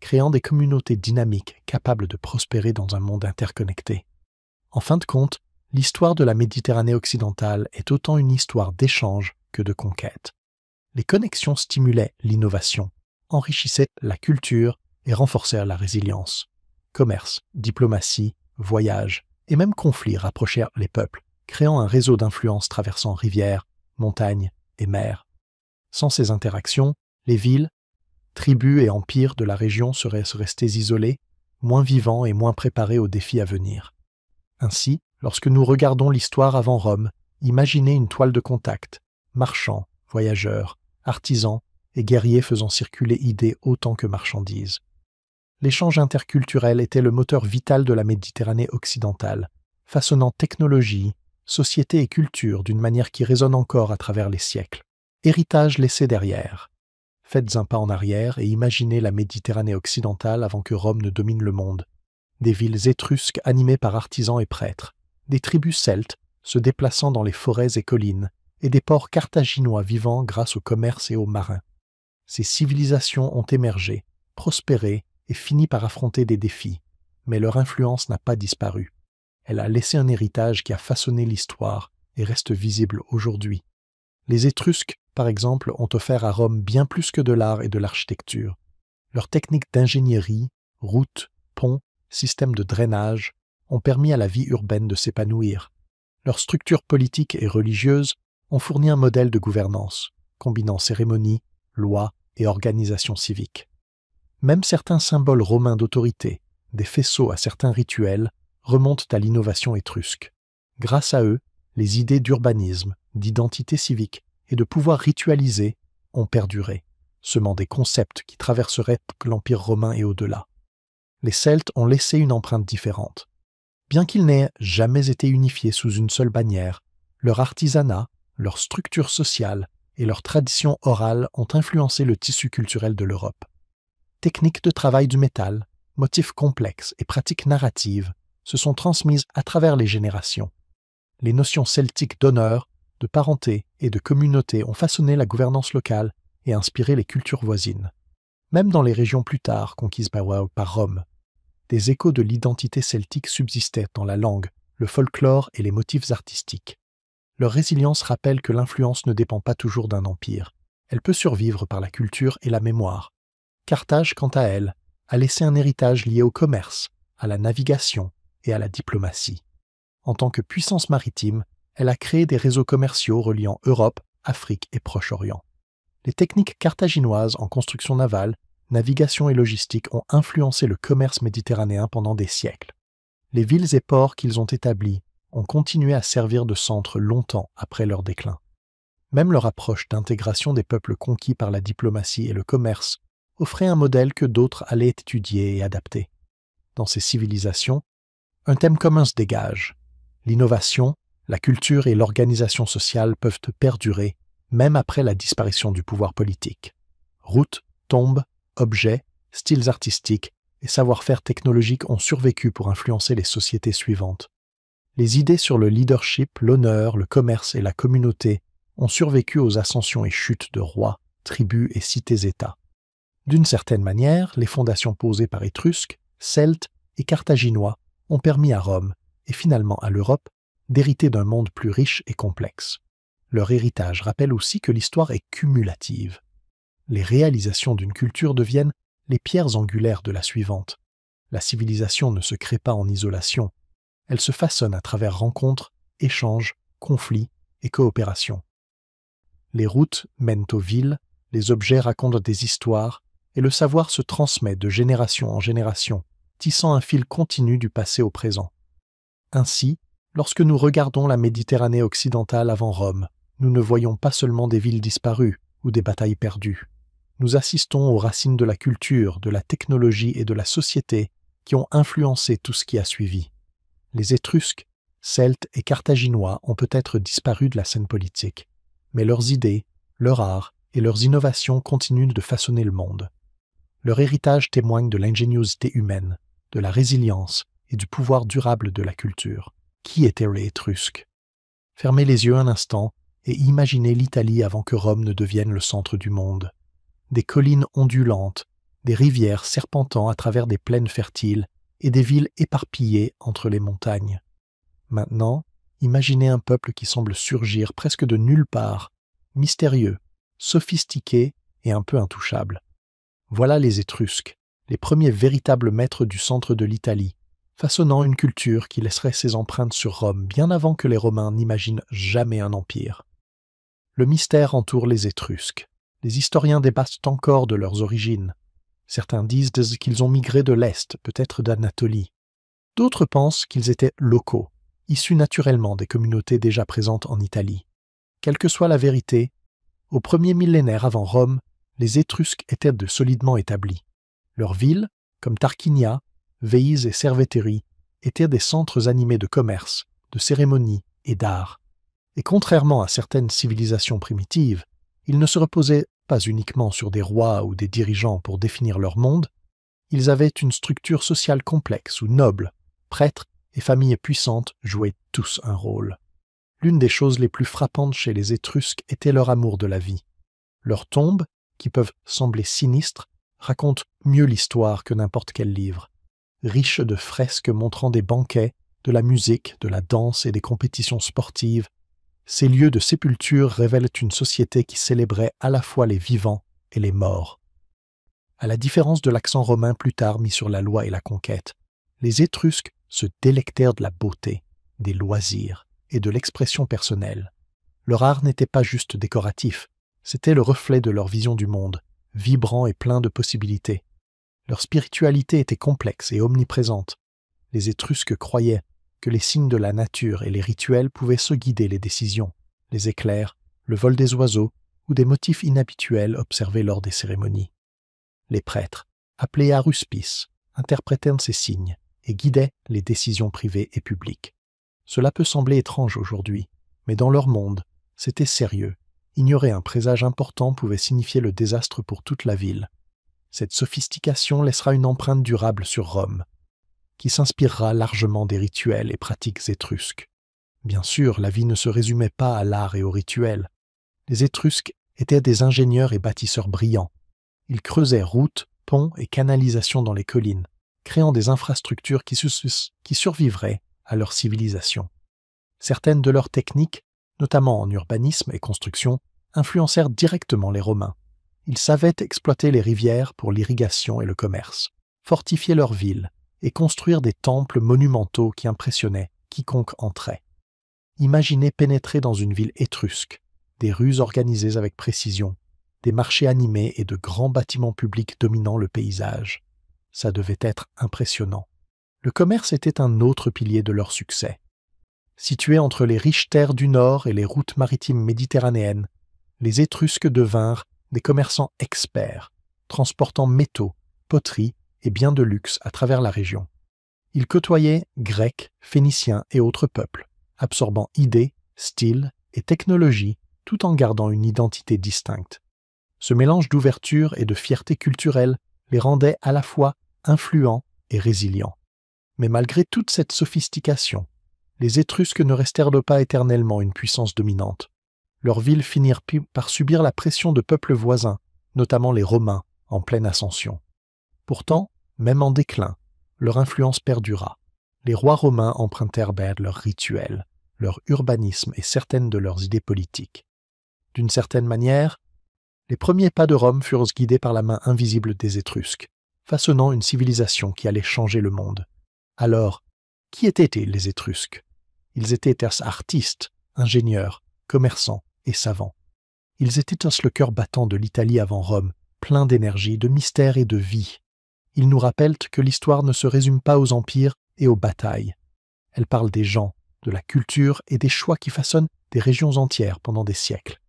créant des communautés dynamiques capables de prospérer dans un monde interconnecté. En fin de compte, l'histoire de la Méditerranée occidentale est autant une histoire d'échange que de conquête. Les connexions stimulaient l'innovation, enrichissaient la culture et renforcèrent la résilience. Commerce, diplomatie, voyages et même conflits rapprochèrent les peuples, créant un réseau d'influence traversant rivières, montagnes et mers. Sans ces interactions, les villes, tribus et empires de la région seraient restés isolés, moins vivants et moins préparés aux défis à venir. Ainsi, lorsque nous regardons l'histoire avant Rome, imaginez une toile de contact, marchands, voyageurs, artisans et guerriers faisant circuler idées autant que marchandises. L'échange interculturel était le moteur vital de la Méditerranée occidentale, façonnant technologie, société et culture d'une manière qui résonne encore à travers les siècles. Héritage laissé derrière. Faites un pas en arrière et imaginez la Méditerranée occidentale avant que Rome ne domine le monde. Des villes étrusques animées par artisans et prêtres, des tribus celtes se déplaçant dans les forêts et collines, et des ports carthaginois vivant grâce au commerce et aux marins. Ces civilisations ont émergé, prospéré et fini par affronter des défis, mais leur influence n'a pas disparu. Elle a laissé un héritage qui a façonné l'histoire et reste visible aujourd'hui. Les Étrusques, par exemple, ont offert à Rome bien plus que de l'art et de l'architecture. Leurs techniques d'ingénierie, routes, ponts, systèmes de drainage ont permis à la vie urbaine de s'épanouir. Leurs structures politiques et religieuses ont fourni un modèle de gouvernance, combinant cérémonies, lois et organisation civique. Même certains symboles romains d'autorité, des faisceaux à certains rituels, remontent à l'innovation étrusque. Grâce à eux, les idées d'urbanisme, d'identité civique et de pouvoir ritualisé ont perduré, semant des concepts qui traverseraient l'Empire romain et au-delà. Les Celtes ont laissé une empreinte différente. Bien qu'ils n'aient jamais été unifiés sous une seule bannière, leur artisanat, leur structure sociale et leur tradition orale ont influencé le tissu culturel de l'Europe. Techniques de travail du métal, motifs complexes et pratiques narratives se sont transmises à travers les générations. Les notions celtiques d'honneur, de parenté et de communauté ont façonné la gouvernance locale et inspiré les cultures voisines. Même dans les régions plus tard conquises par Rome, des échos de l'identité celtique subsistaient dans la langue, le folklore et les motifs artistiques. Leur résilience rappelle que l'influence ne dépend pas toujours d'un empire. Elle peut survivre par la culture et la mémoire. Carthage, quant à elle, a laissé un héritage lié au commerce, à la navigation et à la diplomatie. En tant que puissance maritime, elle a créé des réseaux commerciaux reliant Europe, Afrique et Proche-Orient. Les techniques carthaginoises en construction navale, navigation et logistique ont influencé le commerce méditerranéen pendant des siècles. Les villes et ports qu'ils ont établis ont continué à servir de centre longtemps après leur déclin. Même leur approche d'intégration des peuples conquis par la diplomatie et le commerce offrait un modèle que d'autres allaient étudier et adapter. Dans ces civilisations, un thème commun se dégage. L'innovation, la culture et l'organisation sociale peuvent perdurer même après la disparition du pouvoir politique. Routes, tombes, objets, styles artistiques et savoir-faire technologiques ont survécu pour influencer les sociétés suivantes. Les idées sur le leadership, l'honneur, le commerce et la communauté ont survécu aux ascensions et chutes de rois, tribus et cités-États. D'une certaine manière, les fondations posées par Étrusques, Celtes et Carthaginois ont permis à Rome, et finalement à l'Europe, d'hériter d'un monde plus riche et complexe. Leur héritage rappelle aussi que l'histoire est cumulative. Les réalisations d'une culture deviennent les pierres angulaires de la suivante. La civilisation ne se crée pas en isolation. Elle se façonne à travers rencontres, échanges, conflits et coopérations. Les routes mènent aux villes, les objets racontent des histoires, et le savoir se transmet de génération en génération, tissant un fil continu du passé au présent. Ainsi, lorsque nous regardons la Méditerranée occidentale avant Rome, nous ne voyons pas seulement des villes disparues ou des batailles perdues. Nous assistons aux racines de la culture, de la technologie et de la société qui ont influencé tout ce qui a suivi. Les Étrusques, Celtes et Carthaginois ont peut-être disparu de la scène politique, mais leurs idées, leur art et leurs innovations continuent de façonner le monde. Leur héritage témoigne de l'ingéniosité humaine, de la résilience et du pouvoir durable de la culture. Qui étaient les Étrusques? Fermez les yeux un instant et imaginez l'Italie avant que Rome ne devienne le centre du monde. Des collines ondulantes, des rivières serpentant à travers des plaines fertiles et des villes éparpillées entre les montagnes. Maintenant, imaginez un peuple qui semble surgir presque de nulle part, mystérieux, sophistiqué et un peu intouchable. Voilà les Étrusques, les premiers véritables maîtres du centre de l'Italie, façonnant une culture qui laisserait ses empreintes sur Rome bien avant que les Romains n'imaginent jamais un empire. Le mystère entoure les Étrusques. Les historiens débattent encore de leurs origines. Certains disent qu'ils ont migré de l'Est, peut-être d'Anatolie. D'autres pensent qu'ils étaient locaux, issus naturellement des communautés déjà présentes en Italie. Quelle que soit la vérité, au premier millénaire avant Rome, les Étrusques étaient de solidement établis. Leurs villes, comme Tarquinia, Véïse et Cerveteri, étaient des centres animés de commerce, de cérémonies et d'art. Et contrairement à certaines civilisations primitives, ils ne se reposaient pas uniquement sur des rois ou des dirigeants pour définir leur monde, ils avaient une structure sociale complexe où nobles, prêtres et familles puissantes jouaient tous un rôle. L'une des choses les plus frappantes chez les Étrusques était leur amour de la vie. Leurs tombes, qui peuvent sembler sinistres, racontent mieux l'histoire que n'importe quel livre. Riches de fresques montrant des banquets, de la musique, de la danse et des compétitions sportives, ces lieux de sépulture révèlent une société qui célébrait à la fois les vivants et les morts. À la différence de l'accent romain plus tard mis sur la loi et la conquête, les Étrusques se délectèrent de la beauté, des loisirs et de l'expression personnelle. Leur art n'était pas juste décoratif, c'était le reflet de leur vision du monde, vibrant et plein de possibilités. Leur spiritualité était complexe et omniprésente. Les Étrusques croyaient que les signes de la nature et les rituels pouvaient se guider les décisions, les éclairs, le vol des oiseaux ou des motifs inhabituels observés lors des cérémonies. Les prêtres, appelés aruspices, interprétaient ces signes et guidaient les décisions privées et publiques. Cela peut sembler étrange aujourd'hui, mais dans leur monde, c'était sérieux. Ignorer un présage important pouvait signifier le désastre pour toute la ville. Cette sophistication laissera une empreinte durable sur Rome, qui s'inspirera largement des rituels et pratiques étrusques. Bien sûr, la vie ne se résumait pas à l'art et aux rituels. Les Étrusques étaient des ingénieurs et bâtisseurs brillants. Ils creusaient routes, ponts et canalisations dans les collines, créant des infrastructures qui survivraient à leur civilisation. Certaines de leurs techniques, notamment en urbanisme et construction, influencèrent directement les Romains. Ils savaient exploiter les rivières pour l'irrigation et le commerce, fortifier leurs villes et construire des temples monumentaux qui impressionnaient quiconque entrait. Imaginez pénétrer dans une ville étrusque, des rues organisées avec précision, des marchés animés et de grands bâtiments publics dominant le paysage. Ça devait être impressionnant. Le commerce était un autre pilier de leur succès. Situés entre les riches terres du Nord et les routes maritimes méditerranéennes, les Étrusques devinrent des commerçants experts, transportant métaux, poteries et biens de luxe à travers la région. Ils côtoyaient Grecs, Phéniciens et autres peuples, absorbant idées, styles et technologies tout en gardant une identité distincte. Ce mélange d'ouverture et de fierté culturelle les rendait à la fois influents et résilients. Mais malgré toute cette sophistication, les Étrusques ne restèrent pas éternellement une puissance dominante. Leurs villes finirent par subir la pression de peuples voisins, notamment les Romains, en pleine ascension. Pourtant, même en déclin, leur influence perdura. Les rois romains empruntèrent leurs rituels, leur urbanisme et certaines de leurs idées politiques. D'une certaine manière, les premiers pas de Rome furent guidés par la main invisible des Étrusques, façonnant une civilisation qui allait changer le monde. Alors, qui étaient les Étrusques? Ils étaient artistes, ingénieurs, commerçants et savants. Ils étaient le cœur battant de l'Italie avant Rome, plein d'énergie, de mystère et de vie. Ils nous rappellent que l'histoire ne se résume pas aux empires et aux batailles. Elle parle des gens, de la culture et des choix qui façonnent des régions entières pendant des siècles.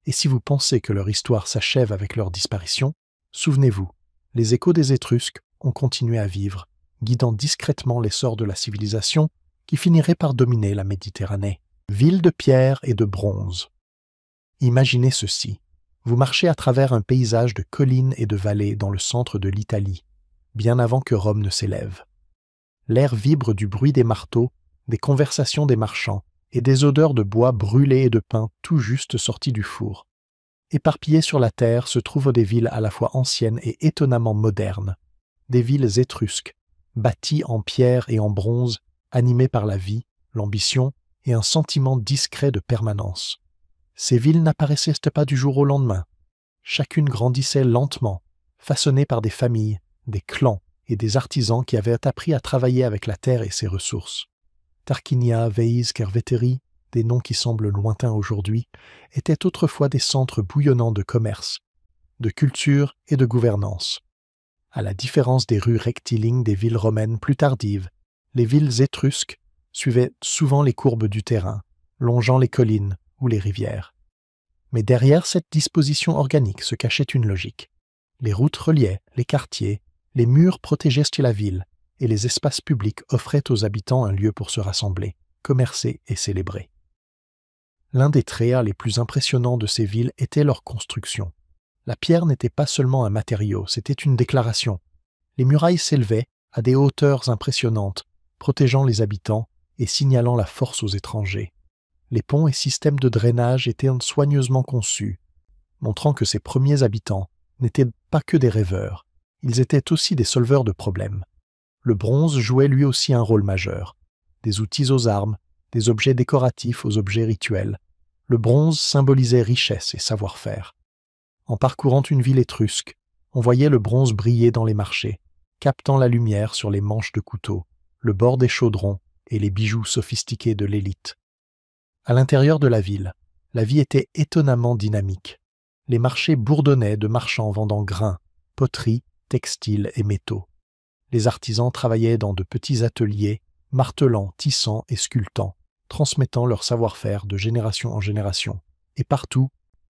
Et si vous pensez que leur histoire s'achève avec leur disparition, souvenez-vous, les échos des Étrusques ont continué à vivre, guidant discrètement l'essor de la civilisation qui finirait par dominer la Méditerranée. Ville de pierre et de bronze. Imaginez ceci. Vous marchez à travers un paysage de collines et de vallées dans le centre de l'Italie, bien avant que Rome ne s'élève. L'air vibre du bruit des marteaux, des conversations des marchands et des odeurs de bois brûlé et de pain tout juste sortis du four. Éparpillées sur la terre se trouvent des villes à la fois anciennes et étonnamment modernes, des villes étrusques, bâties en pierre et en bronze, animées par la vie, l'ambition et un sentiment discret de permanence. Ces villes n'apparaissaient pas du jour au lendemain. Chacune grandissait lentement, façonnée par des familles, des clans et des artisans qui avaient appris à travailler avec la terre et ses ressources. Tarquinia, Veïs, Cerveteri, des noms qui semblent lointains aujourd'hui, étaient autrefois des centres bouillonnants de commerce, de culture et de gouvernance. À la différence des rues rectilignes des villes romaines plus tardives, les villes étrusques suivaient souvent les courbes du terrain, longeant les collines ou les rivières. Mais derrière cette disposition organique se cachait une logique. Les routes reliaient les quartiers, les murs protégeaient la ville, et les espaces publics offraient aux habitants un lieu pour se rassembler, commercer et célébrer. L'un des traits les plus impressionnants de ces villes était leur construction. La pierre n'était pas seulement un matériau, c'était une déclaration. Les murailles s'élevaient à des hauteurs impressionnantes, protégeant les habitants et signalant la force aux étrangers. Les ponts et systèmes de drainage étaient soigneusement conçus, montrant que ces premiers habitants n'étaient pas que des rêveurs, ils étaient aussi des solveurs de problèmes. Le bronze jouait lui aussi un rôle majeur. Des outils aux armes, des objets décoratifs aux objets rituels. Le bronze symbolisait richesse et savoir-faire. En parcourant une ville étrusque, on voyait le bronze briller dans les marchés, captant la lumière sur les manches de couteaux, le bord des chaudrons et les bijoux sophistiqués de l'élite. À l'intérieur de la vie était étonnamment dynamique. Les marchés bourdonnaient de marchands vendant grains, poteries, textiles et métaux. Les artisans travaillaient dans de petits ateliers, martelant, tissant et sculptant, transmettant leur savoir-faire de génération en génération. Et partout,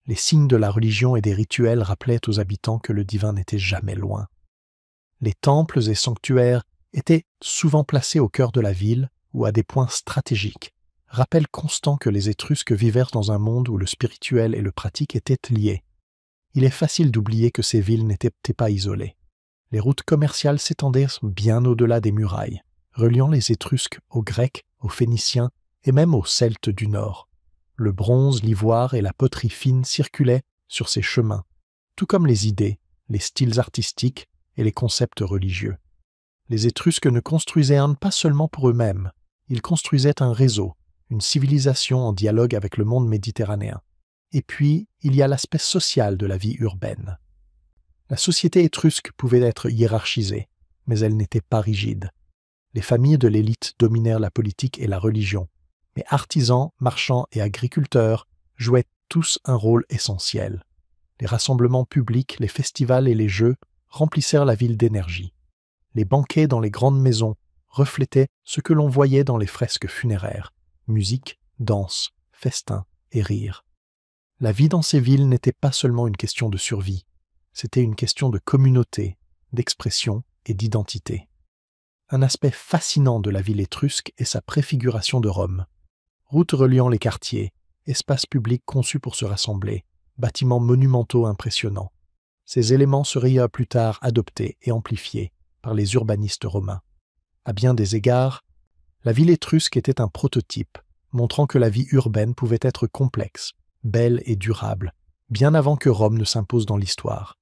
les signes de la religion et des rituels rappelaient aux habitants que le divin n'était jamais loin. Les temples et sanctuaires étaient souvent placés au cœur de la ville ou à des points stratégiques, rappel constant que les Étrusques vivèrent dans un monde où le spirituel et le pratique étaient liés. Il est facile d'oublier que ces villes n'étaient pas isolées. Les routes commerciales s'étendaient bien au-delà des murailles, reliant les Étrusques aux Grecs, aux Phéniciens et même aux Celtes du Nord. Le bronze, l'ivoire et la poterie fine circulaient sur ces chemins, tout comme les idées, les styles artistiques et les concepts religieux. Les Étrusques ne construisaient pas seulement pour eux-mêmes, ils construisaient un réseau, une civilisation en dialogue avec le monde méditerranéen. Et puis, il y a l'aspect social de la vie urbaine. La société étrusque pouvait être hiérarchisée, mais elle n'était pas rigide. Les familles de l'élite dominèrent la politique et la religion, mais artisans, marchands et agriculteurs jouaient tous un rôle essentiel. Les rassemblements publics, les festivals et les jeux remplissèrent la ville d'énergie. Les banquets dans les grandes maisons reflétaient ce que l'on voyait dans les fresques funéraires, musique, danse, festins et rires. La vie dans ces villes n'était pas seulement une question de survie, c'était une question de communauté, d'expression et d'identité. Un aspect fascinant de la ville étrusque est sa préfiguration de Rome. Routes reliant les quartiers, espaces publics conçus pour se rassembler, bâtiments monumentaux impressionnants. Ces éléments seraient plus tard adoptés et amplifiés par les urbanistes romains. À bien des égards, la ville étrusque était un prototype, montrant que la vie urbaine pouvait être complexe, belle et durable, bien avant que Rome ne s'impose dans l'histoire.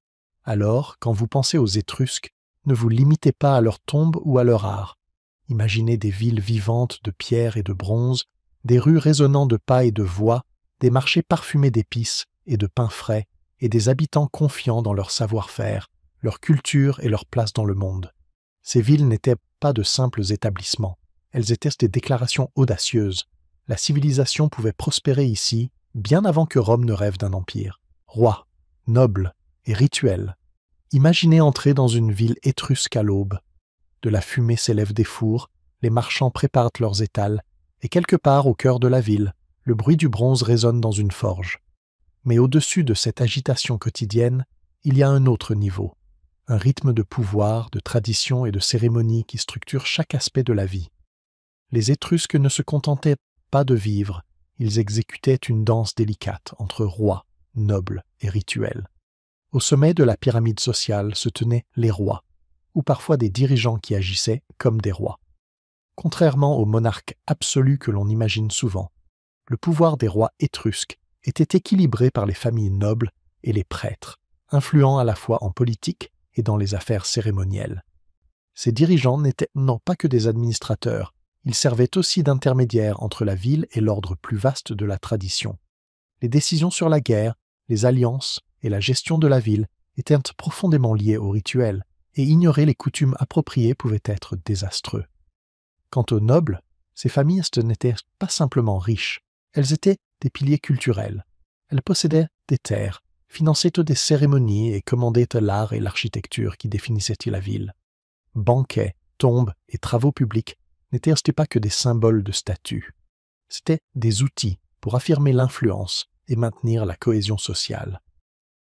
Alors, quand vous pensez aux Étrusques, ne vous limitez pas à leur tombe ou à leur art. Imaginez des villes vivantes de pierre et de bronze, des rues résonnant de pas et de voix, des marchés parfumés d'épices et de pains frais, et des habitants confiants dans leur savoir-faire, leur culture et leur place dans le monde. Ces villes n'étaient pas de simples établissements, elles étaient des déclarations audacieuses. La civilisation pouvait prospérer ici, bien avant que Rome ne rêve d'un empire. Rois, nobles et rituels. Imaginez entrer dans une ville étrusque à l'aube. De la fumée s'élève des fours, les marchands préparent leurs étals, et quelque part au cœur de la ville, le bruit du bronze résonne dans une forge. Mais au-dessus de cette agitation quotidienne, il y a un autre niveau, un rythme de pouvoir, de tradition et de cérémonie qui structure chaque aspect de la vie. Les Étrusques ne se contentaient pas de vivre, ils exécutaient une danse délicate entre rois, nobles et rituels. Au sommet de la pyramide sociale se tenaient les rois, ou parfois des dirigeants qui agissaient comme des rois. Contrairement aux monarques absolus que l'on imagine souvent, le pouvoir des rois étrusques était équilibré par les familles nobles et les prêtres, influents à la fois en politique et dans les affaires cérémonielles. Ces dirigeants n'étaient non pas que des administrateurs, ils servaient aussi d'intermédiaires entre la ville et l'ordre plus vaste de la tradition. Les décisions sur la guerre, les alliances et la gestion de la ville étaient profondément liées aux rituels, et ignorer les coutumes appropriées pouvait être désastreux. Quant aux nobles, ces familles n'étaient pas simplement riches, elles étaient des piliers culturels. Elles possédaient des terres, finançaient des cérémonies et commandaient l'art et l'architecture qui définissaient la ville. Banquets, tombes et travaux publics n'étaient pas que des symboles de statut. C'étaient des outils pour affirmer l'influence et maintenir la cohésion sociale.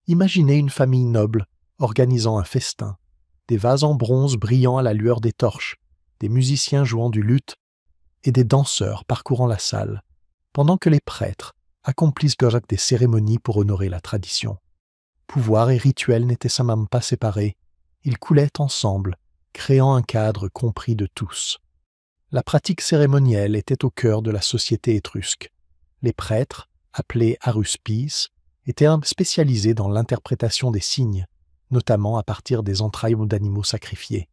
Imaginez une famille noble organisant un festin, des vases en bronze brillant à la lueur des torches, des musiciens jouant du luth et des danseurs parcourant la salle, pendant que les prêtres accomplissent des cérémonies pour honorer la tradition. Pouvoir et rituel n'étaient même pas séparés, ils coulaient ensemble, créant un cadre compris de tous. La pratique cérémonielle était au cœur de la société étrusque. Les prêtres, appelés aruspices, étaient spécialisés dans l'interprétation des signes, notamment à partir des entrailles d'animaux sacrifiés.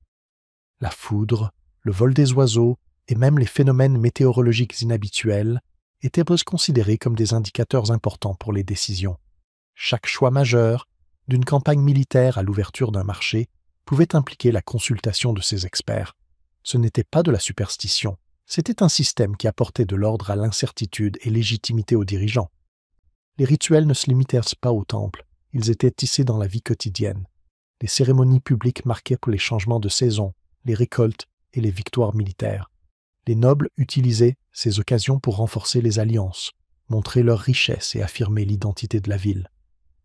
La foudre, le vol des oiseaux et même les phénomènes météorologiques inhabituels étaient considérés comme des indicateurs importants pour les décisions. Chaque choix majeur, d'une campagne militaire à l'ouverture d'un marché, pouvait impliquer la consultation de ces experts. Ce n'était pas de la superstition, c'était un système qui apportait de l'ordre à l'incertitude et légitimité aux dirigeants. Les rituels ne se limitèrent pas au temple, ils étaient tissés dans la vie quotidienne. Les cérémonies publiques marquaient pour les changements de saison, les récoltes et les victoires militaires. Les nobles utilisaient ces occasions pour renforcer les alliances, montrer leur richesse et affirmer l'identité de la ville.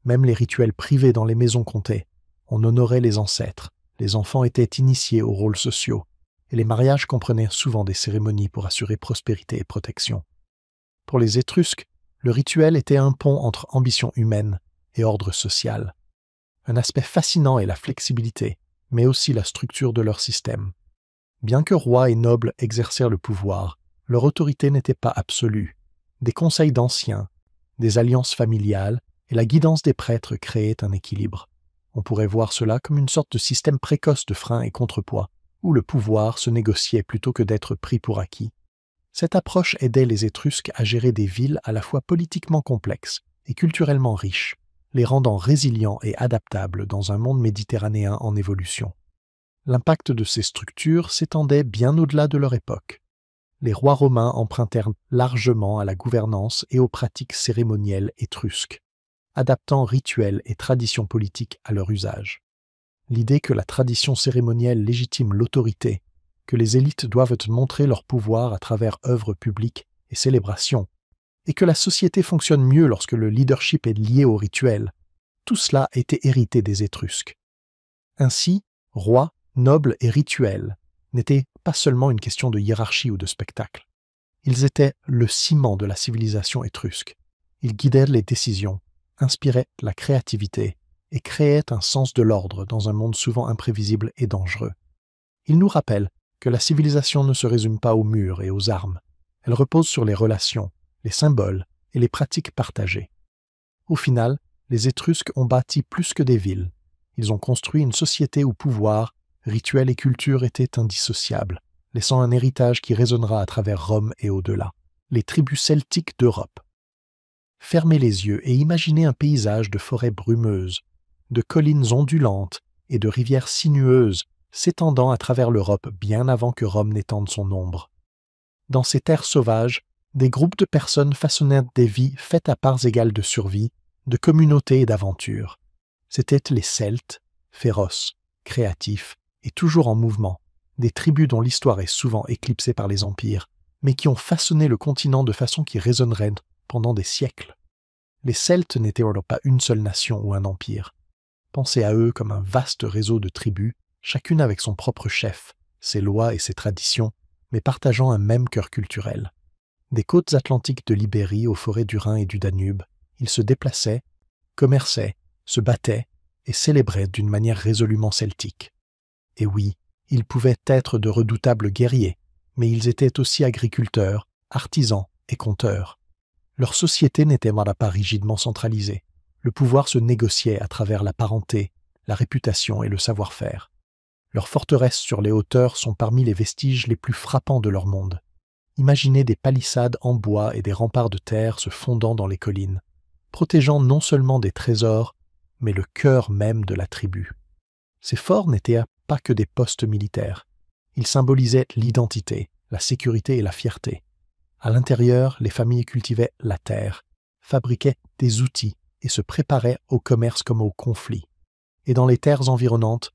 Même les rituels privés dans les maisons comptaient. On honorait les ancêtres, les enfants étaient initiés aux rôles sociaux, et les mariages comprenaient souvent des cérémonies pour assurer prospérité et protection. Pour les Étrusques, le rituel était un pont entre ambition humaine et ordre social. Un aspect fascinant est la flexibilité, mais aussi la structure de leur système. Bien que rois et nobles exercèrent le pouvoir, leur autorité n'était pas absolue. Des conseils d'anciens, des alliances familiales et la guidance des prêtres créaient un équilibre. On pourrait voir cela comme une sorte de système précoce de freins et contrepoids, où le pouvoir se négociait plutôt que d'être pris pour acquis. Cette approche aidait les Étrusques à gérer des villes à la fois politiquement complexes et culturellement riches, les rendant résilients et adaptables dans un monde méditerranéen en évolution. L'impact de ces structures s'étendait bien au-delà de leur époque. Les rois romains empruntèrent largement à la gouvernance et aux pratiques cérémonielles étrusques, adaptant rituels et traditions politiques à leur usage. L'idée que la tradition cérémonielle légitime l'autorité, que les élites doivent montrer leur pouvoir à travers œuvres publiques et célébrations, et que la société fonctionne mieux lorsque le leadership est lié au rituel, tout cela était hérité des Étrusques. Ainsi, rois, nobles et rituels n'étaient pas seulement une question de hiérarchie ou de spectacle. Ils étaient le ciment de la civilisation étrusque. Ils guidaient les décisions, inspiraient la créativité et créaient un sens de l'ordre dans un monde souvent imprévisible et dangereux. Ils nous rappellent que la civilisation ne se résume pas aux murs et aux armes. Elle repose sur les relations, les symboles et les pratiques partagées. Au final, les Étrusques ont bâti plus que des villes. Ils ont construit une société où pouvoir, rituels et culture étaient indissociables, laissant un héritage qui résonnera à travers Rome et au-delà. Les tribus celtiques d'Europe. Fermez les yeux et imaginez un paysage de forêts brumeuses, de collines ondulantes et de rivières sinueuses s'étendant à travers l'Europe bien avant que Rome n'étende son ombre. Dans ces terres sauvages, des groupes de personnes façonnèrent des vies faites à parts égales de survie, de communauté et d'aventure. C'étaient les Celtes, féroces, créatifs et toujours en mouvement, des tribus dont l'histoire est souvent éclipsée par les empires, mais qui ont façonné le continent de façon qui résonnerait pendant des siècles. Les Celtes n'étaient alors pas une seule nation ou un empire. Pensez à eux comme un vaste réseau de tribus, chacune avec son propre chef, ses lois et ses traditions, mais partageant un même cœur culturel. Des côtes atlantiques de l'Ibérie aux forêts du Rhin et du Danube, ils se déplaçaient, commerçaient, se battaient et célébraient d'une manière résolument celtique. Et oui, ils pouvaient être de redoutables guerriers, mais ils étaient aussi agriculteurs, artisans et conteurs. Leur société n'était pas rigidement centralisée. Le pouvoir se négociait à travers la parenté, la réputation et le savoir-faire. Leurs forteresses sur les hauteurs sont parmi les vestiges les plus frappants de leur monde. Imaginez des palissades en bois et des remparts de terre se fondant dans les collines, protégeant non seulement des trésors, mais le cœur même de la tribu. Ces forts n'étaient pas que des postes militaires. Ils symbolisaient l'identité, la sécurité et la fierté. À l'intérieur, les familles cultivaient la terre, fabriquaient des outils et se préparaient au commerce comme au conflit. Et dans les terres environnantes,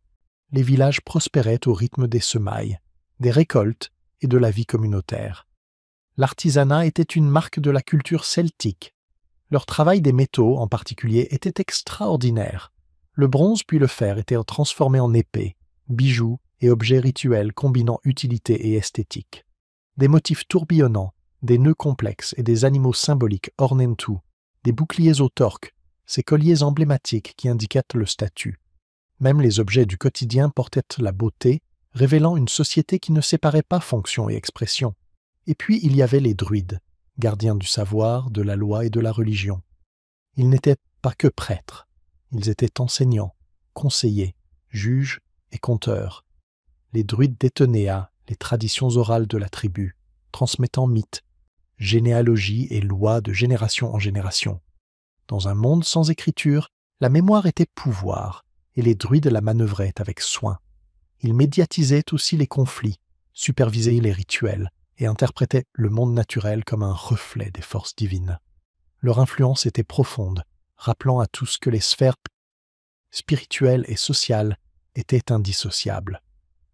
les villages prospéraient au rythme des semailles, des récoltes et de la vie communautaire. L'artisanat était une marque de la culture celtique. Leur travail des métaux, en particulier, était extraordinaire. Le bronze puis le fer étaient transformés en épées, bijoux et objets rituels combinant utilité et esthétique. Des motifs tourbillonnants, des nœuds complexes et des animaux symboliques ornaient tout, des boucliers aux torques, ces colliers emblématiques qui indiquaient le statut. Même les objets du quotidien portaient la beauté, révélant une société qui ne séparait pas fonction et expression. Et puis il y avait les druides, gardiens du savoir, de la loi et de la religion. Ils n'étaient pas que prêtres, ils étaient enseignants, conseillers, juges et conteurs. Les druides détenaient les traditions orales de la tribu, transmettant mythes, généalogies et lois de génération en génération. Dans un monde sans écriture, la mémoire était pouvoir, et les druides la manœuvraient avec soin. Ils médiatisaient aussi les conflits, supervisaient les rituels et interprétaient le monde naturel comme un reflet des forces divines. Leur influence était profonde, rappelant à tous que les sphères spirituelles et sociales étaient indissociables.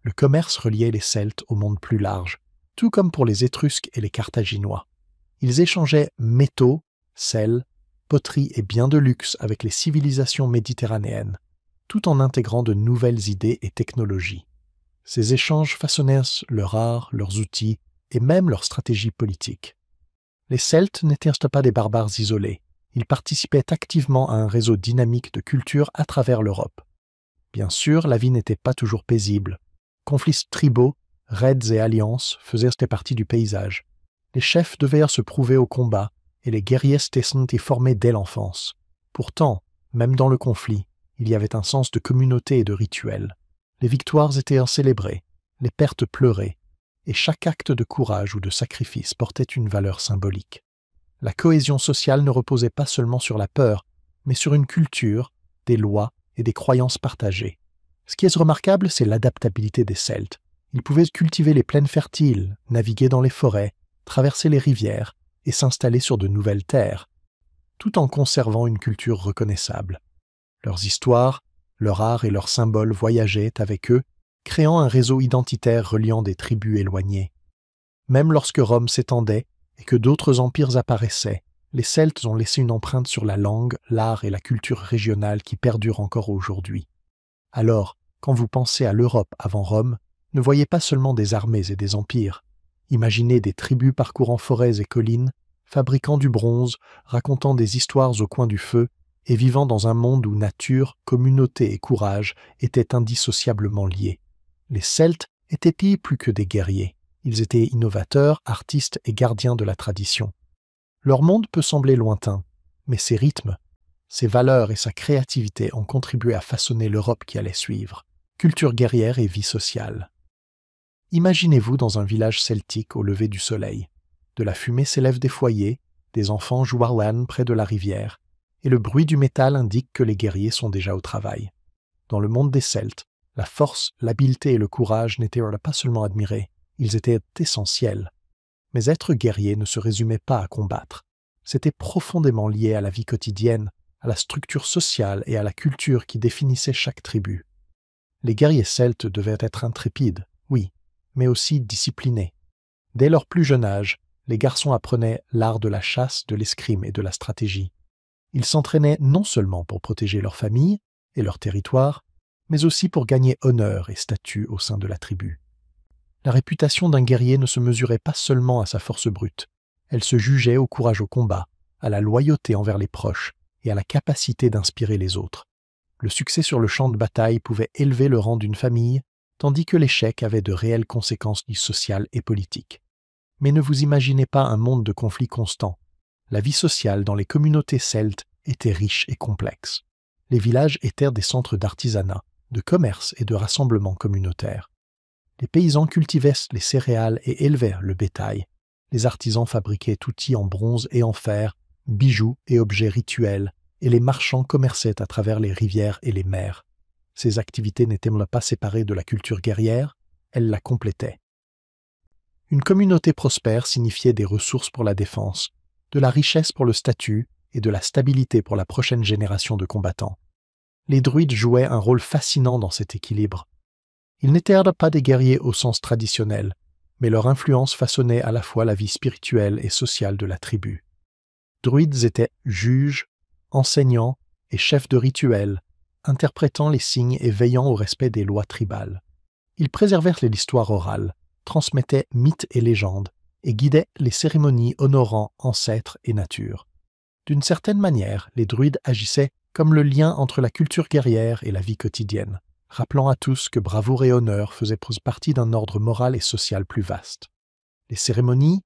Le commerce reliait les Celtes au monde plus large, tout comme pour les Étrusques et les Carthaginois. Ils échangeaient métaux, sel, poterie et biens de luxe avec les civilisations méditerranéennes, tout en intégrant de nouvelles idées et technologies. Ces échanges façonnèrent leur art, leurs outils et même leurs stratégies politiques. Les Celtes n'étaient pas des barbares isolés, ils participaient activement à un réseau dynamique de culture à travers l'Europe. Bien sûr, la vie n'était pas toujours paisible. Conflits tribaux, raids et alliances faisaient partie du paysage. Les chefs devaient se prouver au combat et les guerriers étaient formés dès l'enfance. Pourtant, même dans le conflit, il y avait un sens de communauté et de rituel. Les victoires étaient célébrées, les pertes pleurées, et chaque acte de courage ou de sacrifice portait une valeur symbolique. La cohésion sociale ne reposait pas seulement sur la peur, mais sur une culture, des lois et des croyances partagées. Ce qui est remarquable, c'est l'adaptabilité des Celtes. Ils pouvaient cultiver les plaines fertiles, naviguer dans les forêts, traverser les rivières et s'installer sur de nouvelles terres, tout en conservant une culture reconnaissable. Leurs histoires, leur art et leurs symboles voyageaient avec eux, créant un réseau identitaire reliant des tribus éloignées. Même lorsque Rome s'étendait et que d'autres empires apparaissaient, les Celtes ont laissé une empreinte sur la langue, l'art et la culture régionale qui perdurent encore aujourd'hui. Alors, quand vous pensez à l'Europe avant Rome, ne voyez pas seulement des armées et des empires. Imaginez des tribus parcourant forêts et collines, fabriquant du bronze, racontant des histoires au coin du feu et vivant dans un monde où nature, communauté et courage étaient indissociablement liés. Les Celtes étaient plus que des guerriers. Ils étaient innovateurs, artistes et gardiens de la tradition. Leur monde peut sembler lointain, mais ses rythmes, Ses valeurs et sa créativité ont contribué à façonner l'Europe qui allait suivre. Culture guerrière et vie sociale. Imaginez-vous dans un village celtique au lever du soleil. De la fumée s'élève des foyers, des enfants jouent à l'âne près de la rivière, et le bruit du métal indique que les guerriers sont déjà au travail. Dans le monde des Celtes, la force, l'habileté et le courage n'étaient pas seulement admirés, ils étaient essentiels. Mais être guerrier ne se résumait pas à combattre. C'était profondément lié à la vie quotidienne, à la structure sociale et à la culture qui définissait chaque tribu. Les guerriers celtes devaient être intrépides, oui, mais aussi disciplinés. Dès leur plus jeune âge, les garçons apprenaient l'art de la chasse, de l'escrime et de la stratégie. Ils s'entraînaient non seulement pour protéger leur famille et leur territoire, mais aussi pour gagner honneur et statut au sein de la tribu. La réputation d'un guerrier ne se mesurait pas seulement à sa force brute, elle se jugeait au courage au combat, à la loyauté envers les proches et à la capacité d'inspirer les autres. Le succès sur le champ de bataille pouvait élever le rang d'une famille, tandis que l'échec avait de réelles conséquences sociales et politiques. Mais ne vous imaginez pas un monde de conflits constants. La vie sociale dans les communautés celtes était riche et complexe. Les villages étaient des centres d'artisanat, de commerce et de rassemblement communautaire. Les paysans cultivaient les céréales et élevaient le bétail. Les artisans fabriquaient outils en bronze et en fer, bijoux et objets rituels, et les marchands commerçaient à travers les rivières et les mers. Ces activités n'étaient pas séparées de la culture guerrière, elles la complétaient. Une communauté prospère signifiait des ressources pour la défense, de la richesse pour le statut et de la stabilité pour la prochaine génération de combattants. Les druides jouaient un rôle fascinant dans cet équilibre. Ils n'étaient pas des guerriers au sens traditionnel, mais leur influence façonnait à la fois la vie spirituelle et sociale de la tribu. Druides étaient juges, enseignants et chefs de rituels, interprétant les signes et veillant au respect des lois tribales. Ils préservèrent l'histoire orale, transmettaient mythes et légendes, et guidaient les cérémonies honorant ancêtres et nature. D'une certaine manière, les druides agissaient comme le lien entre la culture guerrière et la vie quotidienne, rappelant à tous que bravoure et honneur faisaient partie d'un ordre moral et social plus vaste. Les cérémonies,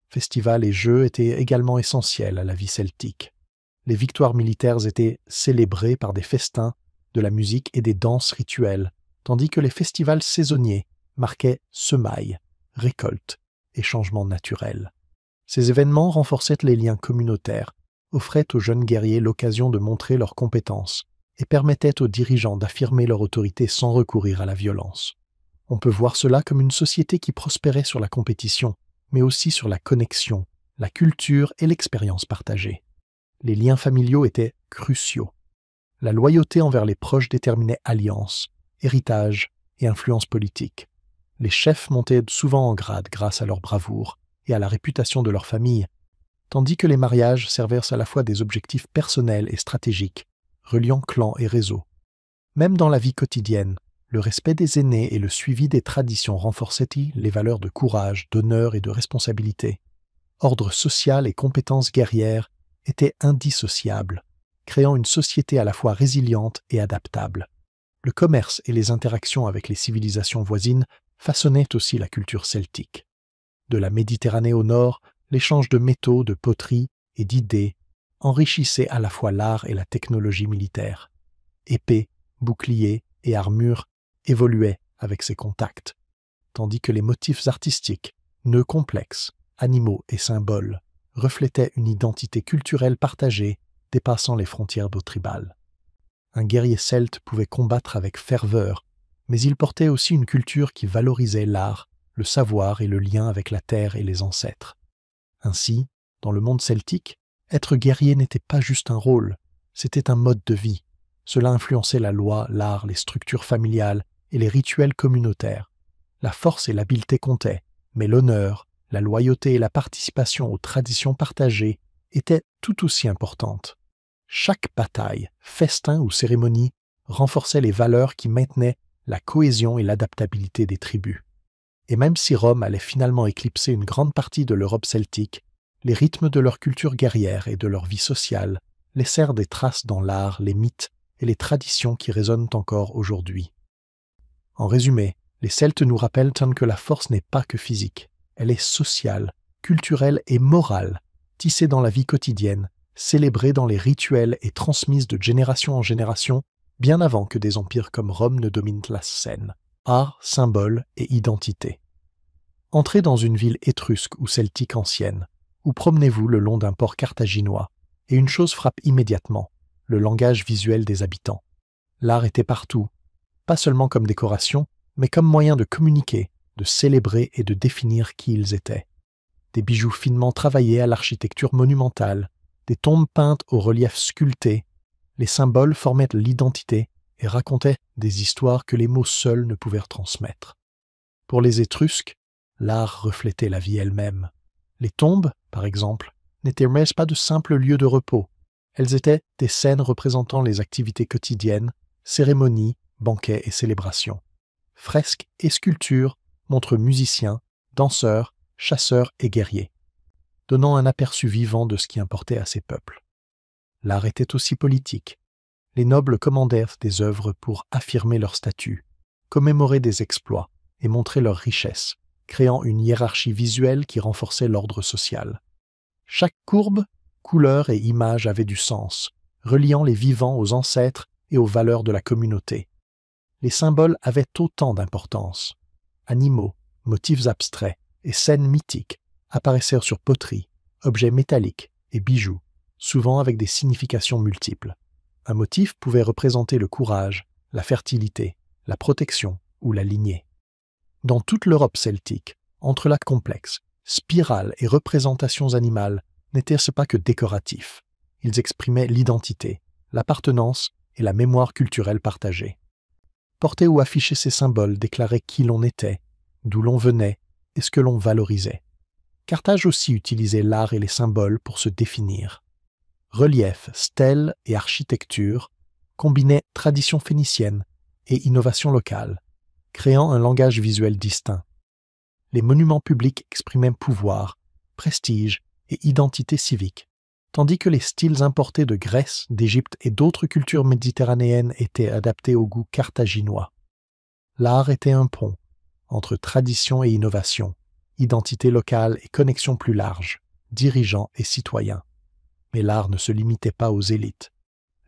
festivals et jeux étaient également essentiels à la vie celtique. Les victoires militaires étaient célébrées par des festins, de la musique et des danses rituelles, tandis que les festivals saisonniers marquaient semailles, récoltes et changements naturels. Ces événements renforçaient les liens communautaires, offraient aux jeunes guerriers l'occasion de montrer leurs compétences et permettaient aux dirigeants d'affirmer leur autorité sans recourir à la violence. On peut voir cela comme une société qui prospérait sur la compétition, mais aussi sur la connexion, la culture et l'expérience partagée. Les liens familiaux étaient cruciaux. La loyauté envers les proches déterminait alliance, héritage et influence politique. Les chefs montaient souvent en grade grâce à leur bravoure et à la réputation de leur famille, tandis que les mariages servaient à la fois des objectifs personnels et stratégiques, reliant clans et réseaux. Même dans la vie quotidienne, le respect des aînés et le suivi des traditions renforçaient les valeurs de courage, d'honneur et de responsabilité. Ordre social et compétences guerrières étaient indissociables, créant une société à la fois résiliente et adaptable. Le commerce et les interactions avec les civilisations voisines façonnaient aussi la culture celtique. De la Méditerranée au nord, l'échange de métaux, de poteries et d'idées enrichissait à la fois l'art et la technologie militaire. Épées, boucliers et armures évoluaient avec ces contacts, tandis que les motifs artistiques, nœuds complexes, animaux et symboles reflétaient une identité culturelle partagée dépassant les frontières tribales. Un guerrier celte pouvait combattre avec ferveur, mais il portait aussi une culture qui valorisait l'art, le savoir et le lien avec la terre et les ancêtres. Ainsi, dans le monde celtique, être guerrier n'était pas juste un rôle, c'était un mode de vie. Cela influençait la loi, l'art, les structures familiales et les rituels communautaires. La force et l'habileté comptaient, mais l'honneur, la loyauté et la participation aux traditions partagées étaient tout aussi importantes. Chaque bataille, festin ou cérémonie renforçait les valeurs qui maintenaient la cohésion et l'adaptabilité des tribus. Et même si Rome allait finalement éclipser une grande partie de l'Europe celtique, les rythmes de leur culture guerrière et de leur vie sociale laissèrent des traces dans l'art, les mythes et les traditions qui résonnent encore aujourd'hui. En résumé, les Celtes nous rappellent que la force n'est pas que physique, elle est sociale, culturelle et morale, tissée dans la vie quotidienne, célébrée dans les rituels et transmise de génération en génération, bien avant que des empires comme Rome ne dominent la scène. Art, symbole et identité. Entrez dans une ville étrusque ou celtique ancienne, ou promenez-vous le long d'un port carthaginois, et une chose frappe immédiatement, le langage visuel des habitants. L'art était partout, pas seulement comme décoration, mais comme moyen de communiquer, de célébrer et de définir qui ils étaient. Des bijoux finement travaillés à l'architecture monumentale, des tombes peintes aux reliefs sculptés, les symboles formaient l'identité et racontaient des histoires que les mots seuls ne pouvaient transmettre. Pour les Étrusques, l'art reflétait la vie elle-même. Les tombes, par exemple, n'étaient pas de simples lieux de repos. Elles étaient des scènes représentant les activités quotidiennes, cérémonies, banquets et célébrations. Fresques et sculptures montrent musiciens, danseurs, chasseurs et guerriers, donnant un aperçu vivant de ce qui importait à ces peuples. L'art était aussi politique. Les nobles commandèrent des œuvres pour affirmer leur statut, commémorer des exploits et montrer leur richesse, créant une hiérarchie visuelle qui renforçait l'ordre social. Chaque courbe, couleur et image avait du sens, reliant les vivants aux ancêtres et aux valeurs de la communauté. Les symboles avaient autant d'importance. Animaux, motifs abstraits et scènes mythiques apparaissèrent sur poteries, objets métalliques et bijoux, souvent avec des significations multiples. Un motif pouvait représenter le courage, la fertilité, la protection ou la lignée. Dans toute l'Europe celtique, entrelacs complexes, spirales et représentations animales n'étaient-ce pas que décoratifs. Ils exprimaient l'identité, l'appartenance et la mémoire culturelle partagée. Porter ou afficher ces symboles déclarait qui l'on était, d'où l'on venait et ce que l'on valorisait. Carthage aussi utilisait l'art et les symboles pour se définir. Relief, stèles et architecture combinaient tradition phénicienne et innovation locale, créant un langage visuel distinct. Les monuments publics exprimaient pouvoir, prestige et identité civique, tandis que les styles importés de Grèce, d'Égypte et d'autres cultures méditerranéennes étaient adaptés au goût carthaginois. L'art était un pont entre tradition et innovation, identité locale et connexion plus large, dirigeants et citoyens. Mais l'art ne se limitait pas aux élites.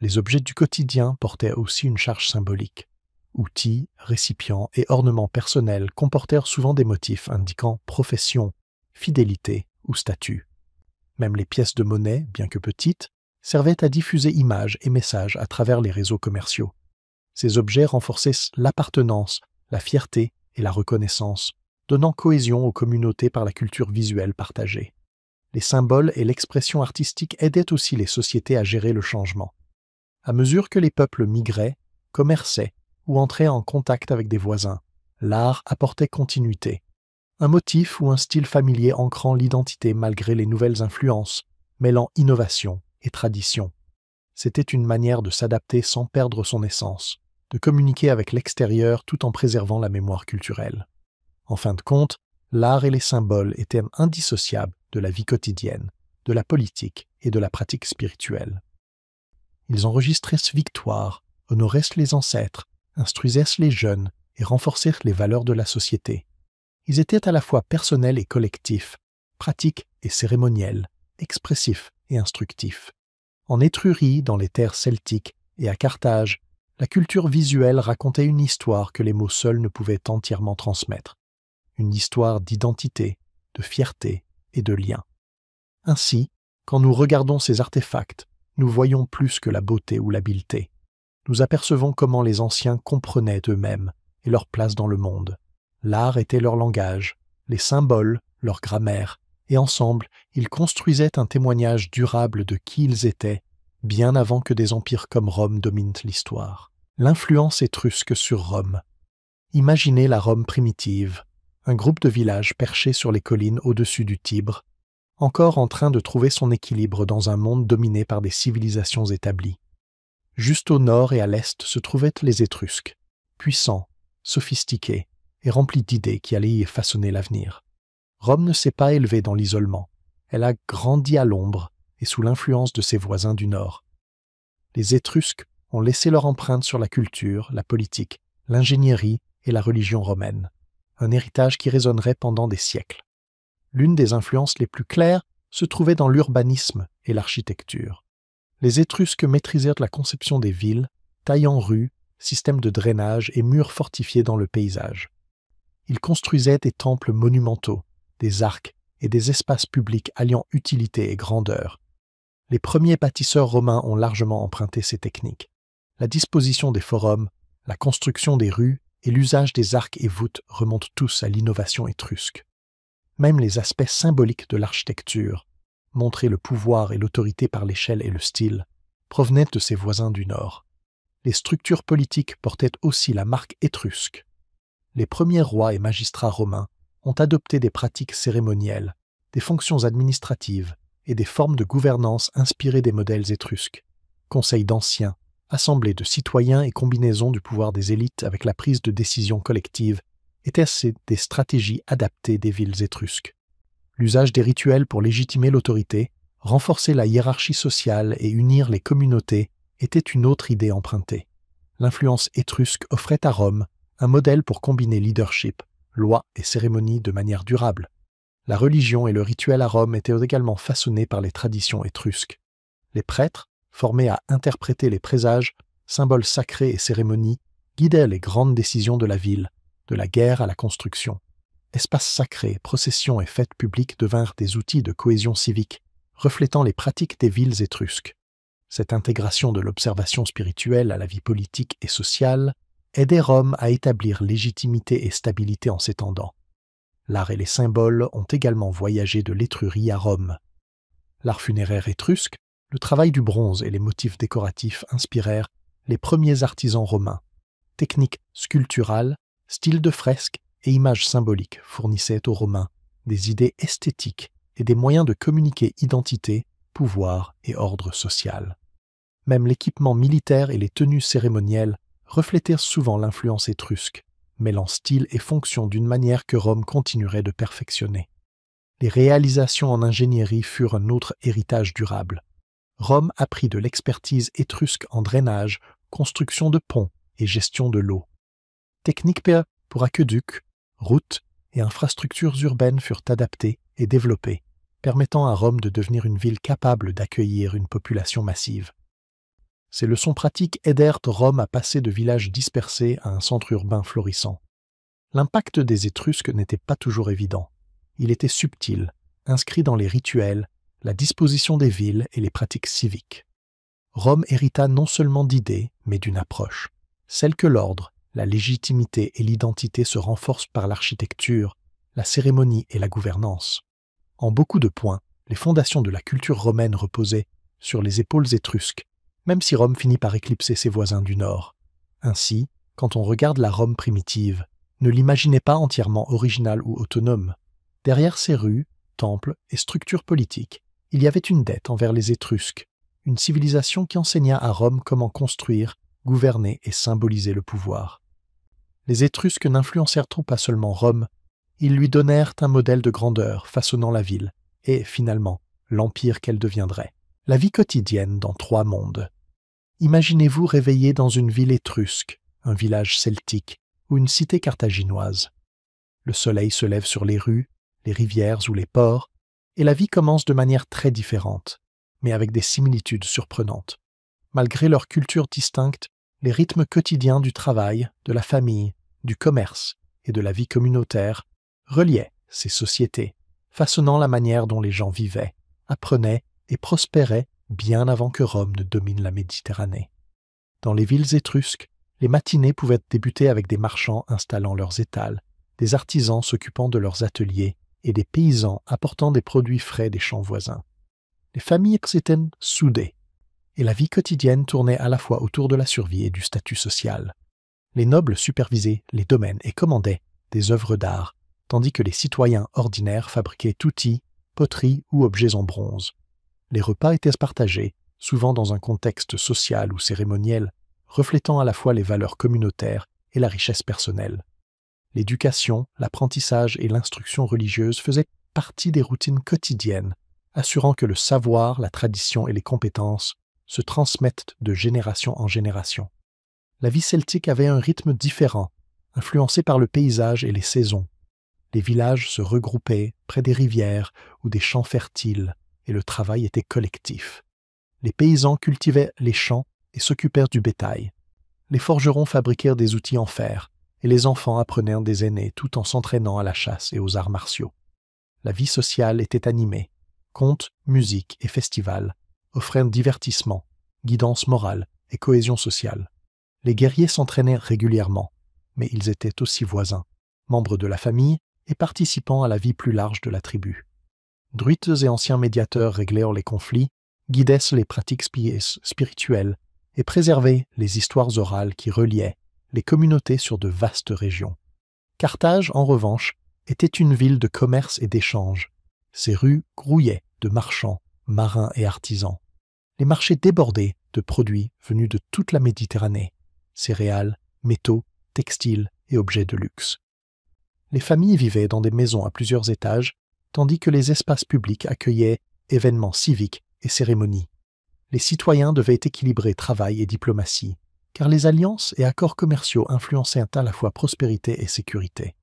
Les objets du quotidien portaient aussi une charge symbolique. Outils, récipients et ornements personnels comportèrent souvent des motifs indiquant profession, fidélité ou statut. Même les pièces de monnaie, bien que petites, servaient à diffuser images et messages à travers les réseaux commerciaux. Ces objets renforçaient l'appartenance, la fierté et la reconnaissance, donnant cohésion aux communautés par la culture visuelle partagée. Les symboles et l'expression artistique aidaient aussi les sociétés à gérer le changement. À mesure que les peuples migraient, commerçaient ou entraient en contact avec des voisins, l'art apportait continuité. Un motif ou un style familier ancrant l'identité malgré les nouvelles influences, mêlant innovation et tradition. C'était une manière de s'adapter sans perdre son essence, de communiquer avec l'extérieur tout en préservant la mémoire culturelle. En fin de compte, l'art et les symboles étaient indissociables de la vie quotidienne, de la politique et de la pratique spirituelle. Ils enregistraient victoire, honoraient les ancêtres, instruisaient les jeunes et renforçaient les valeurs de la société. Ils étaient à la fois personnels et collectifs, pratiques et cérémoniels, expressifs et instructifs. En Étrurie, dans les terres celtiques, et à Carthage, la culture visuelle racontait une histoire que les mots seuls ne pouvaient entièrement transmettre. Une histoire d'identité, de fierté et de lien. Ainsi, quand nous regardons ces artefacts, nous voyons plus que la beauté ou l'habileté. Nous apercevons comment les anciens comprenaient eux-mêmes et leur place dans le monde. L'art était leur langage, les symboles, leur grammaire, et ensemble, ils construisaient un témoignage durable de qui ils étaient, bien avant que des empires comme Rome dominent l'histoire. L'influence étrusque sur Rome. Imaginez la Rome primitive, un groupe de villages perchés sur les collines au-dessus du Tibre, encore en train de trouver son équilibre dans un monde dominé par des civilisations établies. Juste au nord et à l'est se trouvaient les Étrusques, puissants, sophistiqués et remplis d'idées qui allaient y façonner l'avenir. Rome ne s'est pas élevée dans l'isolement, elle a grandi à l'ombre et sous l'influence de ses voisins du nord. Les Étrusques ont laissé leur empreinte sur la culture, la politique, l'ingénierie et la religion romaine, un héritage qui résonnerait pendant des siècles. L'une des influences les plus claires se trouvait dans l'urbanisme et l'architecture. Les Étrusques maîtrisèrent la conception des villes, taillant rues, systèmes de drainage et murs fortifiés dans le paysage. Ils construisaient des temples monumentaux, des arcs et des espaces publics alliant utilité et grandeur. Les premiers bâtisseurs romains ont largement emprunté ces techniques. La disposition des forums, la construction des rues et l'usage des arcs et voûtes remontent tous à l'innovation étrusque. Même les aspects symboliques de l'architecture, montrer le pouvoir et l'autorité par l'échelle et le style, provenaient de ses voisins du Nord. Les structures politiques portaient aussi la marque étrusque. Les premiers rois et magistrats romains ont adopté des pratiques cérémonielles, des fonctions administratives et des formes de gouvernance inspirées des modèles étrusques. Conseils d'anciens, assemblées de citoyens et combinaisons du pouvoir des élites avec la prise de décision collective étaient des stratégies adaptées des villes étrusques. L'usage des rituels pour légitimer l'autorité, renforcer la hiérarchie sociale et unir les communautés était une autre idée empruntée. L'influence étrusque offrait à Rome un modèle pour combiner leadership, loi et cérémonie de manière durable. La religion et le rituel à Rome étaient également façonnés par les traditions étrusques. Les prêtres, formés à interpréter les présages, symboles sacrés et cérémonies, guidaient les grandes décisions de la ville, de la guerre à la construction. Espaces sacrés, processions et fêtes publiques devinrent des outils de cohésion civique, reflétant les pratiques des villes étrusques. Cette intégration de l'observation spirituelle à la vie politique et sociale aidait Rome à établir légitimité et stabilité en s'étendant. L'art et les symboles ont également voyagé de l'Étrurie à Rome. L'art funéraire étrusque, le travail du bronze et les motifs décoratifs inspirèrent les premiers artisans romains. Techniques sculpturales, styles de fresques et images symboliques fournissaient aux Romains des idées esthétiques et des moyens de communiquer identité, pouvoir et ordre social. Même l'équipement militaire et les tenues cérémonielles reflétèrent souvent l'influence étrusque, mêlant style et fonction d'une manière que Rome continuerait de perfectionner. Les réalisations en ingénierie furent un autre héritage durable. Rome apprit de l'expertise étrusque en drainage, construction de ponts et gestion de l'eau. Techniques pour aqueducs, routes et infrastructures urbaines furent adaptées et développées, permettant à Rome de devenir une ville capable d'accueillir une population massive. Ces leçons pratiques aidèrent Rome à passer de villages dispersés à un centre urbain florissant. L'impact des Étrusques n'était pas toujours évident. Il était subtil, inscrit dans les rituels, la disposition des villes et les pratiques civiques. Rome hérita non seulement d'idées, mais d'une approche, celle que l'ordre, la légitimité et l'identité se renforcent par l'architecture, la cérémonie et la gouvernance. En beaucoup de points, les fondations de la culture romaine reposaient sur les épaules étrusques, même si Rome finit par éclipser ses voisins du Nord. Ainsi, quand on regarde la Rome primitive, ne l'imaginez pas entièrement originale ou autonome. Derrière ses rues, temples et structures politiques, il y avait une dette envers les Étrusques, une civilisation qui enseigna à Rome comment construire, gouverner et symboliser le pouvoir. Les Étrusques n'influencèrent pas seulement Rome, ils lui donnèrent un modèle de grandeur façonnant la ville et, finalement, l'empire qu'elle deviendrait. La vie quotidienne dans 3 mondes. Imaginez-vous réveillé dans une ville étrusque, un village celtique ou une cité carthaginoise. Le soleil se lève sur les rues, les rivières ou les ports, et la vie commence de manière très différente, mais avec des similitudes surprenantes. Malgré leur culture distincte, les rythmes quotidiens du travail, de la famille, du commerce et de la vie communautaire reliaient ces sociétés, façonnant la manière dont les gens vivaient, apprenaient et prospéraient bien avant que Rome ne domine la Méditerranée. Dans les villes étrusques, les matinées pouvaient débuter avec des marchands installant leurs étals, des artisans s'occupant de leurs ateliers et des paysans apportant des produits frais des champs voisins. Les familles étaient soudées, et la vie quotidienne tournait à la fois autour de la survie et du statut social. Les nobles supervisaient les domaines et commandaient des œuvres d'art, tandis que les citoyens ordinaires fabriquaient outils, poteries ou objets en bronze. Les repas étaient partagés, souvent dans un contexte social ou cérémoniel, reflétant à la fois les valeurs communautaires et la richesse personnelle. L'éducation, l'apprentissage et l'instruction religieuse faisaient partie des routines quotidiennes, assurant que le savoir, la tradition et les compétences se transmettent de génération en génération. La vie celtique avait un rythme différent, influencé par le paysage et les saisons. Les villages se regroupaient près des rivières ou des champs fertiles, et le travail était collectif. Les paysans cultivaient les champs et s'occupèrent du bétail. Les forgerons fabriquèrent des outils en fer, et les enfants apprenaient des aînés tout en s'entraînant à la chasse et aux arts martiaux. La vie sociale était animée. Contes, musique et festivals offraient divertissement, guidance morale et cohésion sociale. Les guerriers s'entraînaient régulièrement, mais ils étaient aussi voisins, membres de la famille et participant à la vie plus large de la tribu. Druides et anciens médiateurs réglèrent les conflits, guidaient les pratiques spirituelles et préservaient les histoires orales qui reliaient les communautés sur de vastes régions. Carthage, en revanche, était une ville de commerce et d'échange. Ses rues grouillaient de marchands, marins et artisans. Les marchés débordaient de produits venus de toute la Méditerranée, céréales, métaux, textiles et objets de luxe. Les familles vivaient dans des maisons à plusieurs étages, tandis que les espaces publics accueillaient événements civiques et cérémonies. Les citoyens devaient équilibrer travail et diplomatie, car les alliances et accords commerciaux influençaient à la fois prospérité et sécurité.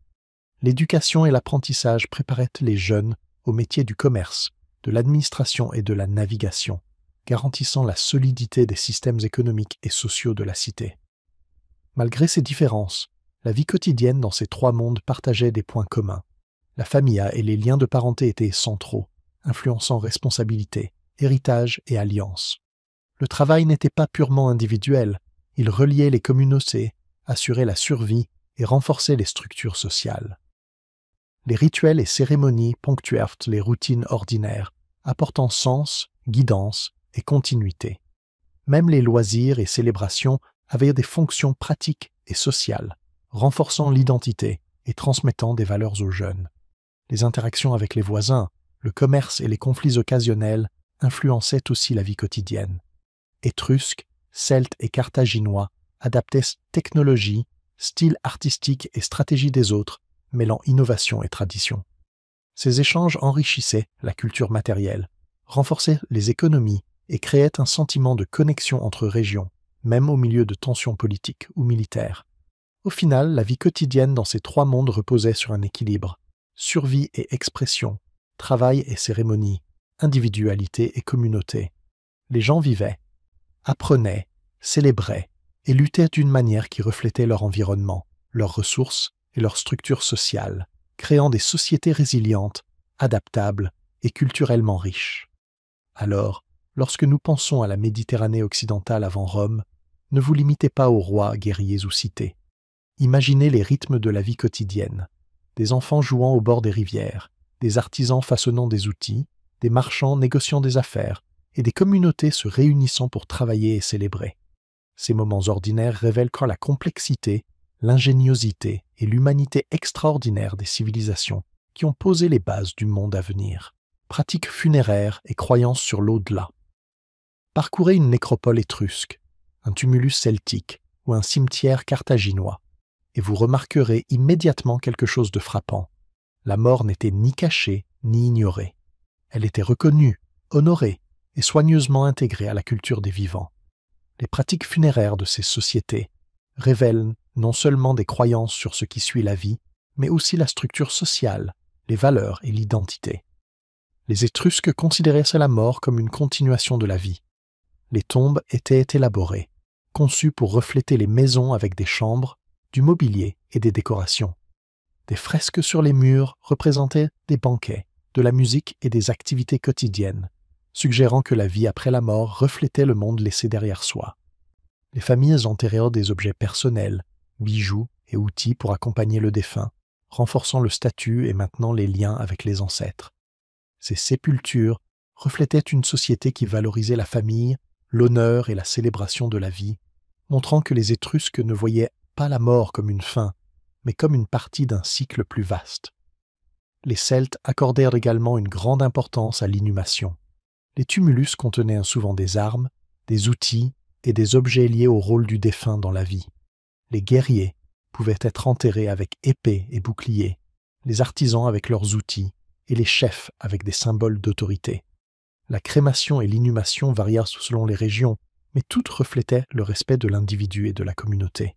L'éducation et l'apprentissage préparaient les jeunes au métier du commerce, de l'administration et de la navigation, garantissant la solidité des systèmes économiques et sociaux de la cité. Malgré ces différences, la vie quotidienne dans ces trois mondes partageait des points communs. La familla et les liens de parenté étaient centraux, influençant responsabilité, héritage et alliance. Le travail n'était pas purement individuel, il reliait les communautés, assurait la survie et renforçait les structures sociales. Les rituels et cérémonies ponctuèrent les routines ordinaires, apportant sens, guidance et continuité. Même les loisirs et célébrations avaient des fonctions pratiques et sociales, renforçant l'identité et transmettant des valeurs aux jeunes. Les interactions avec les voisins, le commerce et les conflits occasionnels influençaient aussi la vie quotidienne. Étrusques, Celtes et Carthaginois adaptaient technologie, style artistique et stratégie des autres, mêlant innovation et tradition. Ces échanges enrichissaient la culture matérielle, renforçaient les économies et créaient un sentiment de connexion entre régions, même au milieu de tensions politiques ou militaires. Au final, la vie quotidienne dans ces trois mondes reposait sur un équilibre: survie et expression, travail et cérémonie, individualité et communauté. Les gens vivaient, apprenaient, célébraient et luttaient d'une manière qui reflétait leur environnement, leurs ressources et leur structure sociale, créant des sociétés résilientes, adaptables et culturellement riches. Alors, lorsque nous pensons à la Méditerranée occidentale avant Rome, ne vous limitez pas aux rois, guerriers ou cités. Imaginez les rythmes de la vie quotidienne, des enfants jouant au bord des rivières, des artisans façonnant des outils, des marchands négociant des affaires, et des communautés se réunissant pour travailler et célébrer. Ces moments ordinaires révèlent la complexité, l'ingéniosité et l'humanité extraordinaire des civilisations qui ont posé les bases du monde à venir. Pratiques funéraires et croyances sur l'au-delà. Parcourez une nécropole étrusque, un tumulus celtique ou un cimetière carthaginois, et vous remarquerez immédiatement quelque chose de frappant. La mort n'était ni cachée ni ignorée. Elle était reconnue, honorée et soigneusement intégrée à la culture des vivants. Les pratiques funéraires de ces sociétés révèlent non seulement des croyances sur ce qui suit la vie, mais aussi la structure sociale, les valeurs et l'identité. Les Étrusques considéraient la mort comme une continuation de la vie. Les tombes étaient élaborées, conçues pour refléter les maisons avec des chambres, du mobilier et des décorations. Des fresques sur les murs représentaient des banquets, de la musique et des activités quotidiennes, suggérant que la vie après la mort reflétait le monde laissé derrière soi. Les familles enterrèrent des objets personnels, bijoux et outils pour accompagner le défunt, renforçant le statut et maintenant les liens avec les ancêtres. Ces sépultures reflétaient une société qui valorisait la famille, l'honneur et la célébration de la vie, montrant que les Étrusques ne voyaient pas la mort comme une fin, mais comme une partie d'un cycle plus vaste. Les Celtes accordèrent également une grande importance à l'inhumation. Les tumulus contenaient souvent des armes, des outils et des objets liés au rôle du défunt dans la vie. Les guerriers pouvaient être enterrés avec épée et bouclier, les artisans avec leurs outils et les chefs avec des symboles d'autorité. La crémation et l'inhumation varièrent selon les régions, mais toutes reflétaient le respect de l'individu et de la communauté.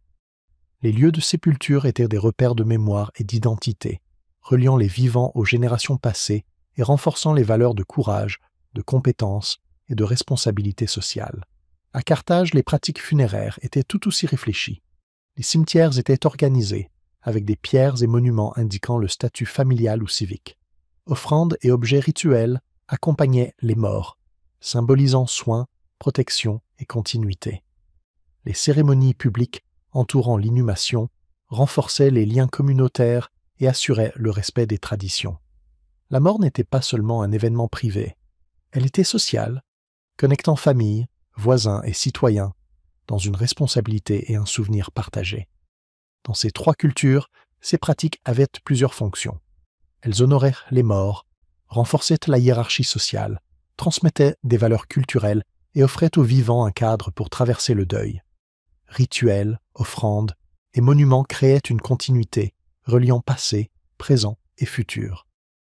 Les lieux de sépulture étaient des repères de mémoire et d'identité, reliant les vivants aux générations passées et renforçant les valeurs de courage, de compétence et de responsabilité sociale. À Carthage, les pratiques funéraires étaient tout aussi réfléchies. Les cimetières étaient organisés, avec des pierres et monuments indiquant le statut familial ou civique. Offrandes et objets rituels accompagnaient les morts, symbolisant soins, protection et continuité. Les cérémonies publiques entourant l'inhumation renforçaient les liens communautaires et assuraient le respect des traditions. La mort n'était pas seulement un événement privé, elle était sociale, connectant familles, voisins et citoyens dans une responsabilité et un souvenir partagé. Dans ces trois cultures, ces pratiques avaient plusieurs fonctions. Elles honoraient les morts, renforçaient la hiérarchie sociale, transmettaient des valeurs culturelles et offraient aux vivants un cadre pour traverser le deuil. Rituels, offrandes et monuments créaient une continuité, reliant passé, présent et futur.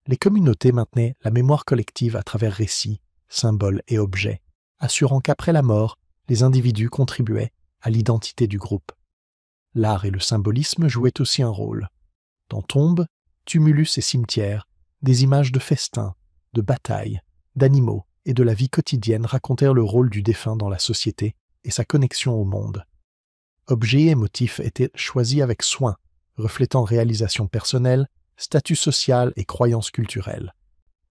Les communautés maintenaient la mémoire collective à travers récits, symboles et objets, assurant qu'après la mort, les individus contribuaient à l'identité du groupe. L'art et le symbolisme jouaient aussi un rôle. Dans tombes, tumulus et cimetières, des images de festins, de batailles, d'animaux et de la vie quotidienne racontèrent le rôle du défunt dans la société et sa connexion au monde. Objets et motifs étaient choisis avec soin, reflétant réalisation personnelle, statut social et croyances culturelles.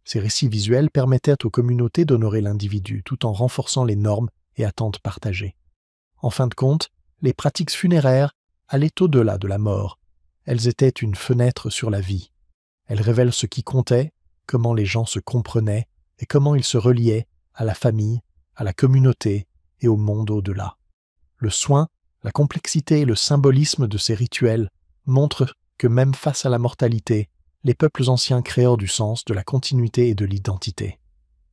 Ces récits visuels permettaient aux communautés d'honorer l'individu tout en renforçant les normes et attentes partagées. En fin de compte, les pratiques funéraires allaient au-delà de la mort. Elles étaient une fenêtre sur la vie. Elles révèlent ce qui comptait, comment les gens se comprenaient et comment ils se reliaient à la famille, à la communauté et au monde au-delà. Le soin, la complexité et le symbolisme de ces rituels montrent que même face à la mortalité, les peuples anciens créèrent du sens, de la continuité et de l'identité.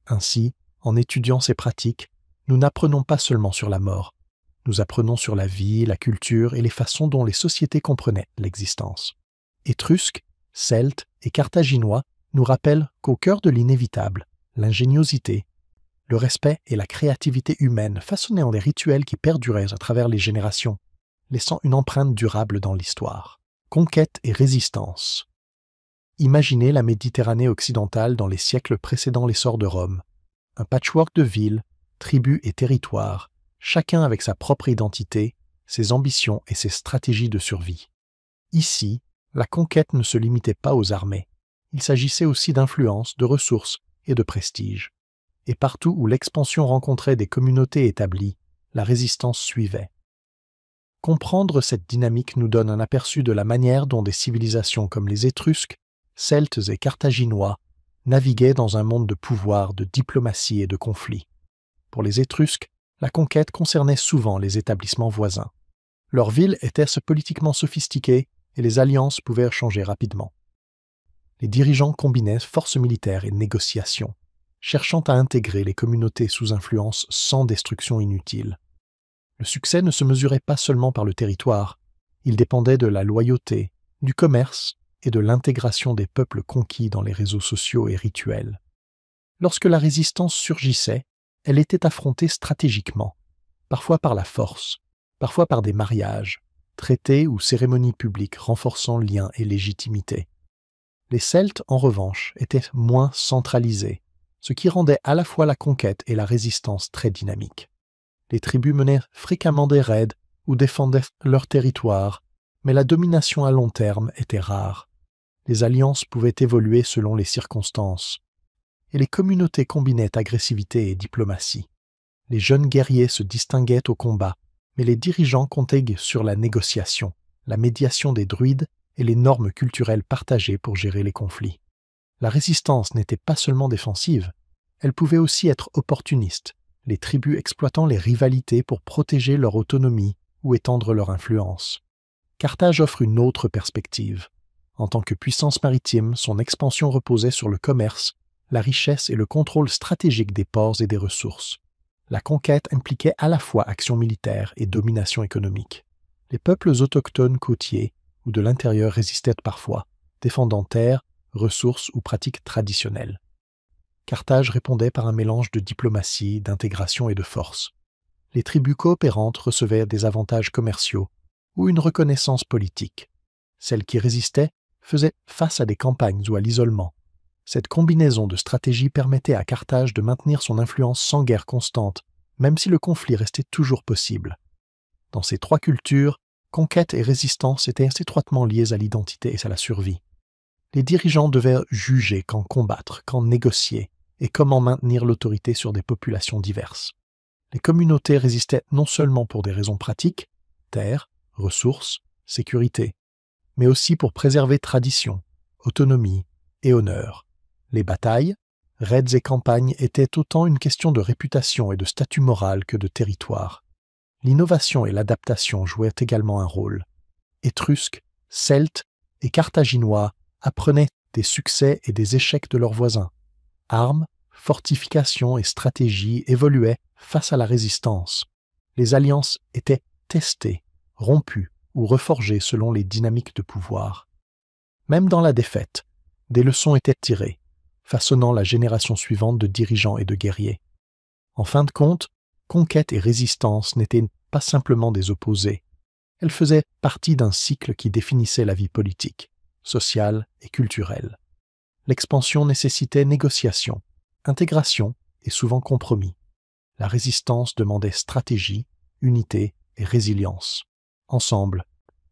Ainsi, en étudiant ces pratiques, nous n'apprenons pas seulement sur la mort, nous apprenons sur la vie, la culture et les façons dont les sociétés comprenaient l'existence. Étrusques, Celtes et Carthaginois nous rappellent qu'au cœur de l'inévitable, l'ingéniosité, le respect et la créativité humaine façonnaient en des rituels qui perduraient à travers les générations, laissant une empreinte durable dans l'histoire. Conquête et résistance. Imaginez la Méditerranée occidentale dans les siècles précédant l'essor de Rome. Un patchwork de villes, tribus et territoires, chacun avec sa propre identité, ses ambitions et ses stratégies de survie. Ici, la conquête ne se limitait pas aux armées. Il s'agissait aussi d'influence, de ressources et de prestige. Et partout où l'expansion rencontrait des communautés établies, la résistance suivait. Comprendre cette dynamique nous donne un aperçu de la manière dont des civilisations comme les Étrusques, Celtes et Carthaginois naviguaient dans un monde de pouvoir, de diplomatie et de conflits. Pour les Étrusques, la conquête concernait souvent les établissements voisins. Leurs villes étaient politiquement sophistiquées et les alliances pouvaient changer rapidement. Les dirigeants combinaient force militaire et négociation, cherchant à intégrer les communautés sous influence sans destruction inutile. Le succès ne se mesurait pas seulement par le territoire, il dépendait de la loyauté, du commerce et de l'intégration des peuples conquis dans les réseaux sociaux et rituels. Lorsque la résistance surgissait, elle était affrontée stratégiquement, parfois par la force, parfois par des mariages, traités ou cérémonies publiques renforçant liens et légitimité. Les Celtes, en revanche, étaient moins centralisés, ce qui rendait à la fois la conquête et la résistance très dynamiques. Les tribus menaient fréquemment des raids ou défendaient leur territoire, mais la domination à long terme était rare. Les alliances pouvaient évoluer selon les circonstances, et les communautés combinaient agressivité et diplomatie. Les jeunes guerriers se distinguaient au combat, mais les dirigeants comptaient sur la négociation, la médiation des druides et les normes culturelles partagées pour gérer les conflits. La résistance n'était pas seulement défensive, elle pouvait aussi être opportuniste, les tribus exploitant les rivalités pour protéger leur autonomie ou étendre leur influence. Carthage offre une autre perspective. En tant que puissance maritime, son expansion reposait sur le commerce, la richesse et le contrôle stratégique des ports et des ressources. La conquête impliquait à la fois action militaire et domination économique. Les peuples autochtones côtiers ou de l'intérieur résistaient parfois, défendant terres, ressources ou pratiques traditionnelles. Carthage répondait par un mélange de diplomatie, d'intégration et de force. Les tribus coopérantes recevaient des avantages commerciaux ou une reconnaissance politique. Celles qui résistaient faisaient face à des campagnes ou à l'isolement, Cette combinaison de stratégies permettait à Carthage de maintenir son influence sans guerre constante, même si le conflit restait toujours possible. Dans ces trois cultures, conquête et résistance étaient étroitement liées à l'identité et à la survie. Les dirigeants devaient juger quand combattre, quand négocier, et comment maintenir l'autorité sur des populations diverses. Les communautés résistaient non seulement pour des raisons pratiques, terre, ressources, sécurité, mais aussi pour préserver tradition, autonomie et honneur. Les batailles, raids et campagnes étaient autant une question de réputation et de statut moral que de territoire. L'innovation et l'adaptation jouaient également un rôle. Étrusques, Celtes et Carthaginois apprenaient des succès et des échecs de leurs voisins. Armes, fortifications et stratégies évoluaient face à la résistance. Les alliances étaient testées, rompues ou reforgées selon les dynamiques de pouvoir. Même dans la défaite, des leçons étaient tirées, façonnant la génération suivante de dirigeants et de guerriers. En fin de compte, conquête et résistance n'étaient pas simplement des opposés. Elles faisaient partie d'un cycle qui définissait la vie politique, sociale et culturelle. L'expansion nécessitait négociation, intégration et souvent compromis. La résistance demandait stratégie, unité et résilience. Ensemble,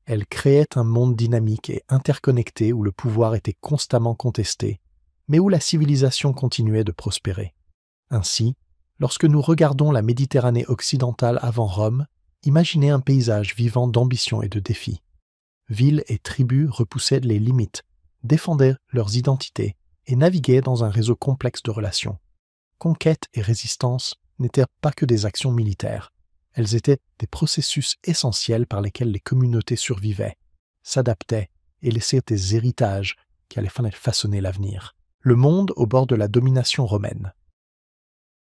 elles créaient un monde dynamique et interconnecté où le pouvoir était constamment contesté, mais où la civilisation continuait de prospérer. Ainsi, lorsque nous regardons la Méditerranée occidentale avant Rome, imaginez un paysage vivant d'ambition et de défis. Villes et tribus repoussaient les limites, défendaient leurs identités et naviguaient dans un réseau complexe de relations. Conquête et résistance n'étaient pas que des actions militaires. Elles étaient des processus essentiels par lesquels les communautés survivaient, s'adaptaient et laissaient des héritages qui allaient façonner l'avenir. Le monde au bord de la domination romaine.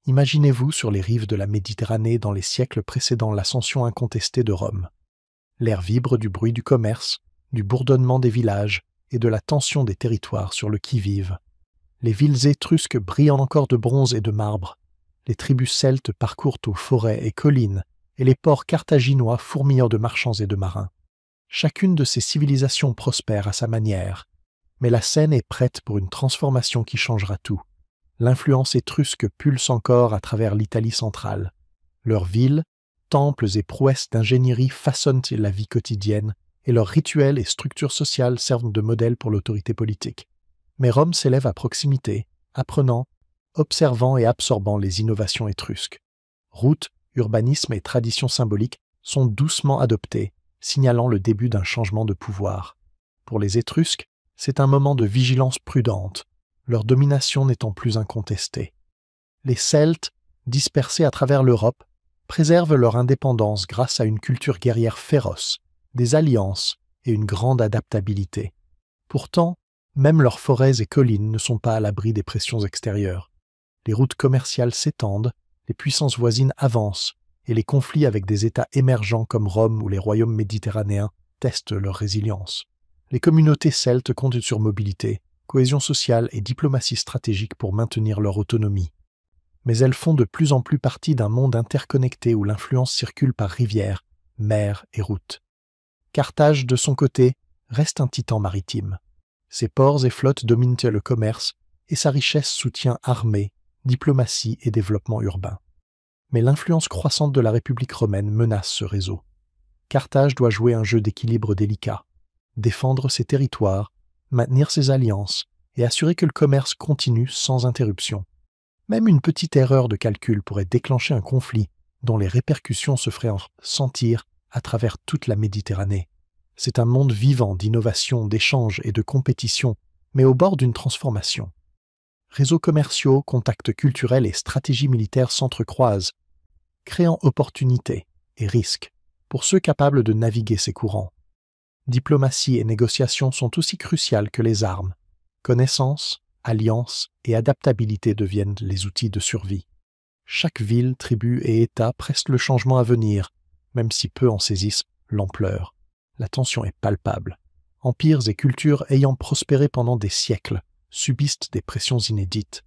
Imaginez-vous sur les rives de la Méditerranée dans les siècles précédant l'ascension incontestée de Rome. L'air vibre du bruit du commerce, du bourdonnement des villages et de la tension des territoires sur le qui-vive. Les villes étrusques brillent encore de bronze et de marbre. Les tribus celtes parcourent aux forêts et collines, et les ports carthaginois fourmillent de marchands et de marins. Chacune de ces civilisations prospère à sa manière, mais la scène est prête pour une transformation qui changera tout. L'influence étrusque pulse encore à travers l'Italie centrale. Leurs villes, temples et prouesses d'ingénierie façonnent la vie quotidienne, et leurs rituels et structures sociales servent de modèle pour l'autorité politique. Mais Rome s'élève à proximité, apprenant, observant et absorbant les innovations étrusques. Routes, urbanisme et traditions symboliques sont doucement adoptées, signalant le début d'un changement de pouvoir. Pour les Étrusques, c'est un moment de vigilance prudente, leur domination n'étant plus incontestée. Les Celtes, dispersés à travers l'Europe, préservent leur indépendance grâce à une culture guerrière féroce, des alliances et une grande adaptabilité. Pourtant, même leurs forêts et collines ne sont pas à l'abri des pressions extérieures. Les routes commerciales s'étendent, les puissances voisines avancent, et les conflits avec des États émergents comme Rome ou les royaumes méditerranéens testent leur résilience. Les communautés celtes comptent sur mobilité, cohésion sociale et diplomatie stratégique pour maintenir leur autonomie. Mais elles font de plus en plus partie d'un monde interconnecté où l'influence circule par rivières, mers et routes. Carthage, de son côté, reste un titan maritime. Ses ports et flottes dominent le commerce et sa richesse soutient armée, diplomatie et développement urbain. Mais l'influence croissante de la République romaine menace ce réseau. Carthage doit jouer un jeu d'équilibre délicat, défendre ses territoires, maintenir ses alliances et assurer que le commerce continue sans interruption. Même une petite erreur de calcul pourrait déclencher un conflit dont les répercussions se feraient sentir à travers toute la Méditerranée. C'est un monde vivant d'innovation, d'échanges et de compétition, mais au bord d'une transformation. Réseaux commerciaux, contacts culturels et stratégies militaires s'entrecroisent, créant opportunités et risques pour ceux capables de naviguer ces courants. Diplomatie et négociation sont aussi cruciales que les armes. Connaissance, alliance et adaptabilité deviennent les outils de survie. Chaque ville, tribu et État presse le changement à venir, même si peu en saisissent l'ampleur. La tension est palpable. Empires et cultures ayant prospéré pendant des siècles subissent des pressions inédites.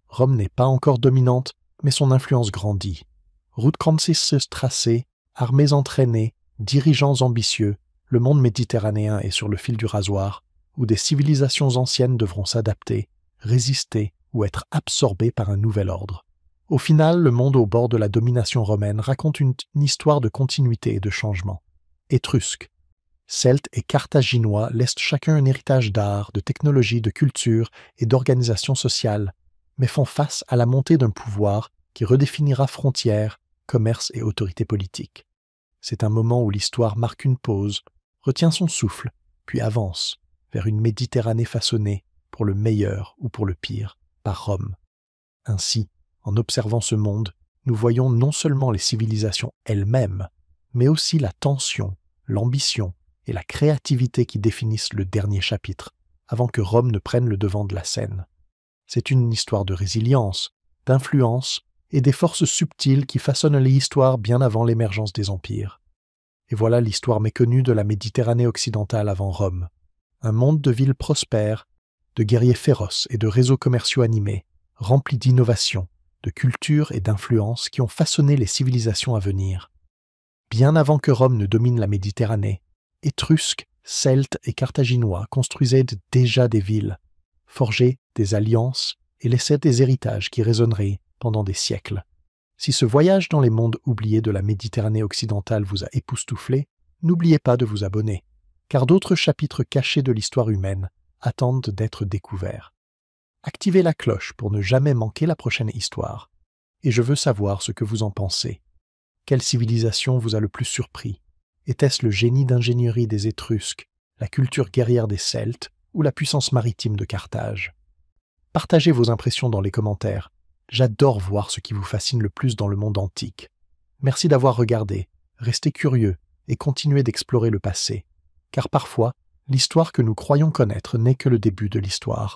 Rome n'est pas encore dominante, mais son influence grandit. Routes tracées, armées entraînées, dirigeants ambitieux, le monde méditerranéen est sur le fil du rasoir, où des civilisations anciennes devront s'adapter, résister ou être absorbé par un nouvel ordre. Au final, le monde au bord de la domination romaine raconte une histoire de continuité et de changement. Étrusques, Celtes et Carthaginois laissent chacun un héritage d'art, de technologie, de culture et d'organisation sociale, mais font face à la montée d'un pouvoir qui redéfinira frontières, commerce et autorité politique. C'est un moment où l'histoire marque une pause, retient son souffle, puis avance vers une Méditerranée façonnée, pour le meilleur ou pour le pire, par Rome. Ainsi, en observant ce monde, nous voyons non seulement les civilisations elles-mêmes, mais aussi la tension, l'ambition et la créativité qui définissent le dernier chapitre, avant que Rome ne prenne le devant de la scène. C'est une histoire de résilience, d'influence et des forces subtiles qui façonnent l'histoire bien avant l'émergence des empires. Et voilà l'histoire méconnue de la Méditerranée occidentale avant Rome. Un monde de villes prospères, de guerriers féroces et de réseaux commerciaux animés, remplis d'innovations, de culture et d'influences qui ont façonné les civilisations à venir. Bien avant que Rome ne domine la Méditerranée, Étrusques, Celtes et Carthaginois construisaient déjà des villes, forgeaient des alliances et laissaient des héritages qui résonneraient pendant des siècles. Si ce voyage dans les mondes oubliés de la Méditerranée occidentale vous a époustouflé, n'oubliez pas de vous abonner, car d'autres chapitres cachés de l'histoire humaine attendent d'être découverts. Activez la cloche pour ne jamais manquer la prochaine histoire. Et je veux savoir ce que vous en pensez. Quelle civilisation vous a le plus surpris? Était-ce le génie d'ingénierie des Étrusques, la culture guerrière des Celtes ou la puissance maritime de Carthage? Partagez vos impressions dans les commentaires. J'adore voir ce qui vous fascine le plus dans le monde antique. Merci d'avoir regardé, restez curieux et continuez d'explorer le passé. Car parfois, l'histoire que nous croyons connaître n'est que le début de l'histoire.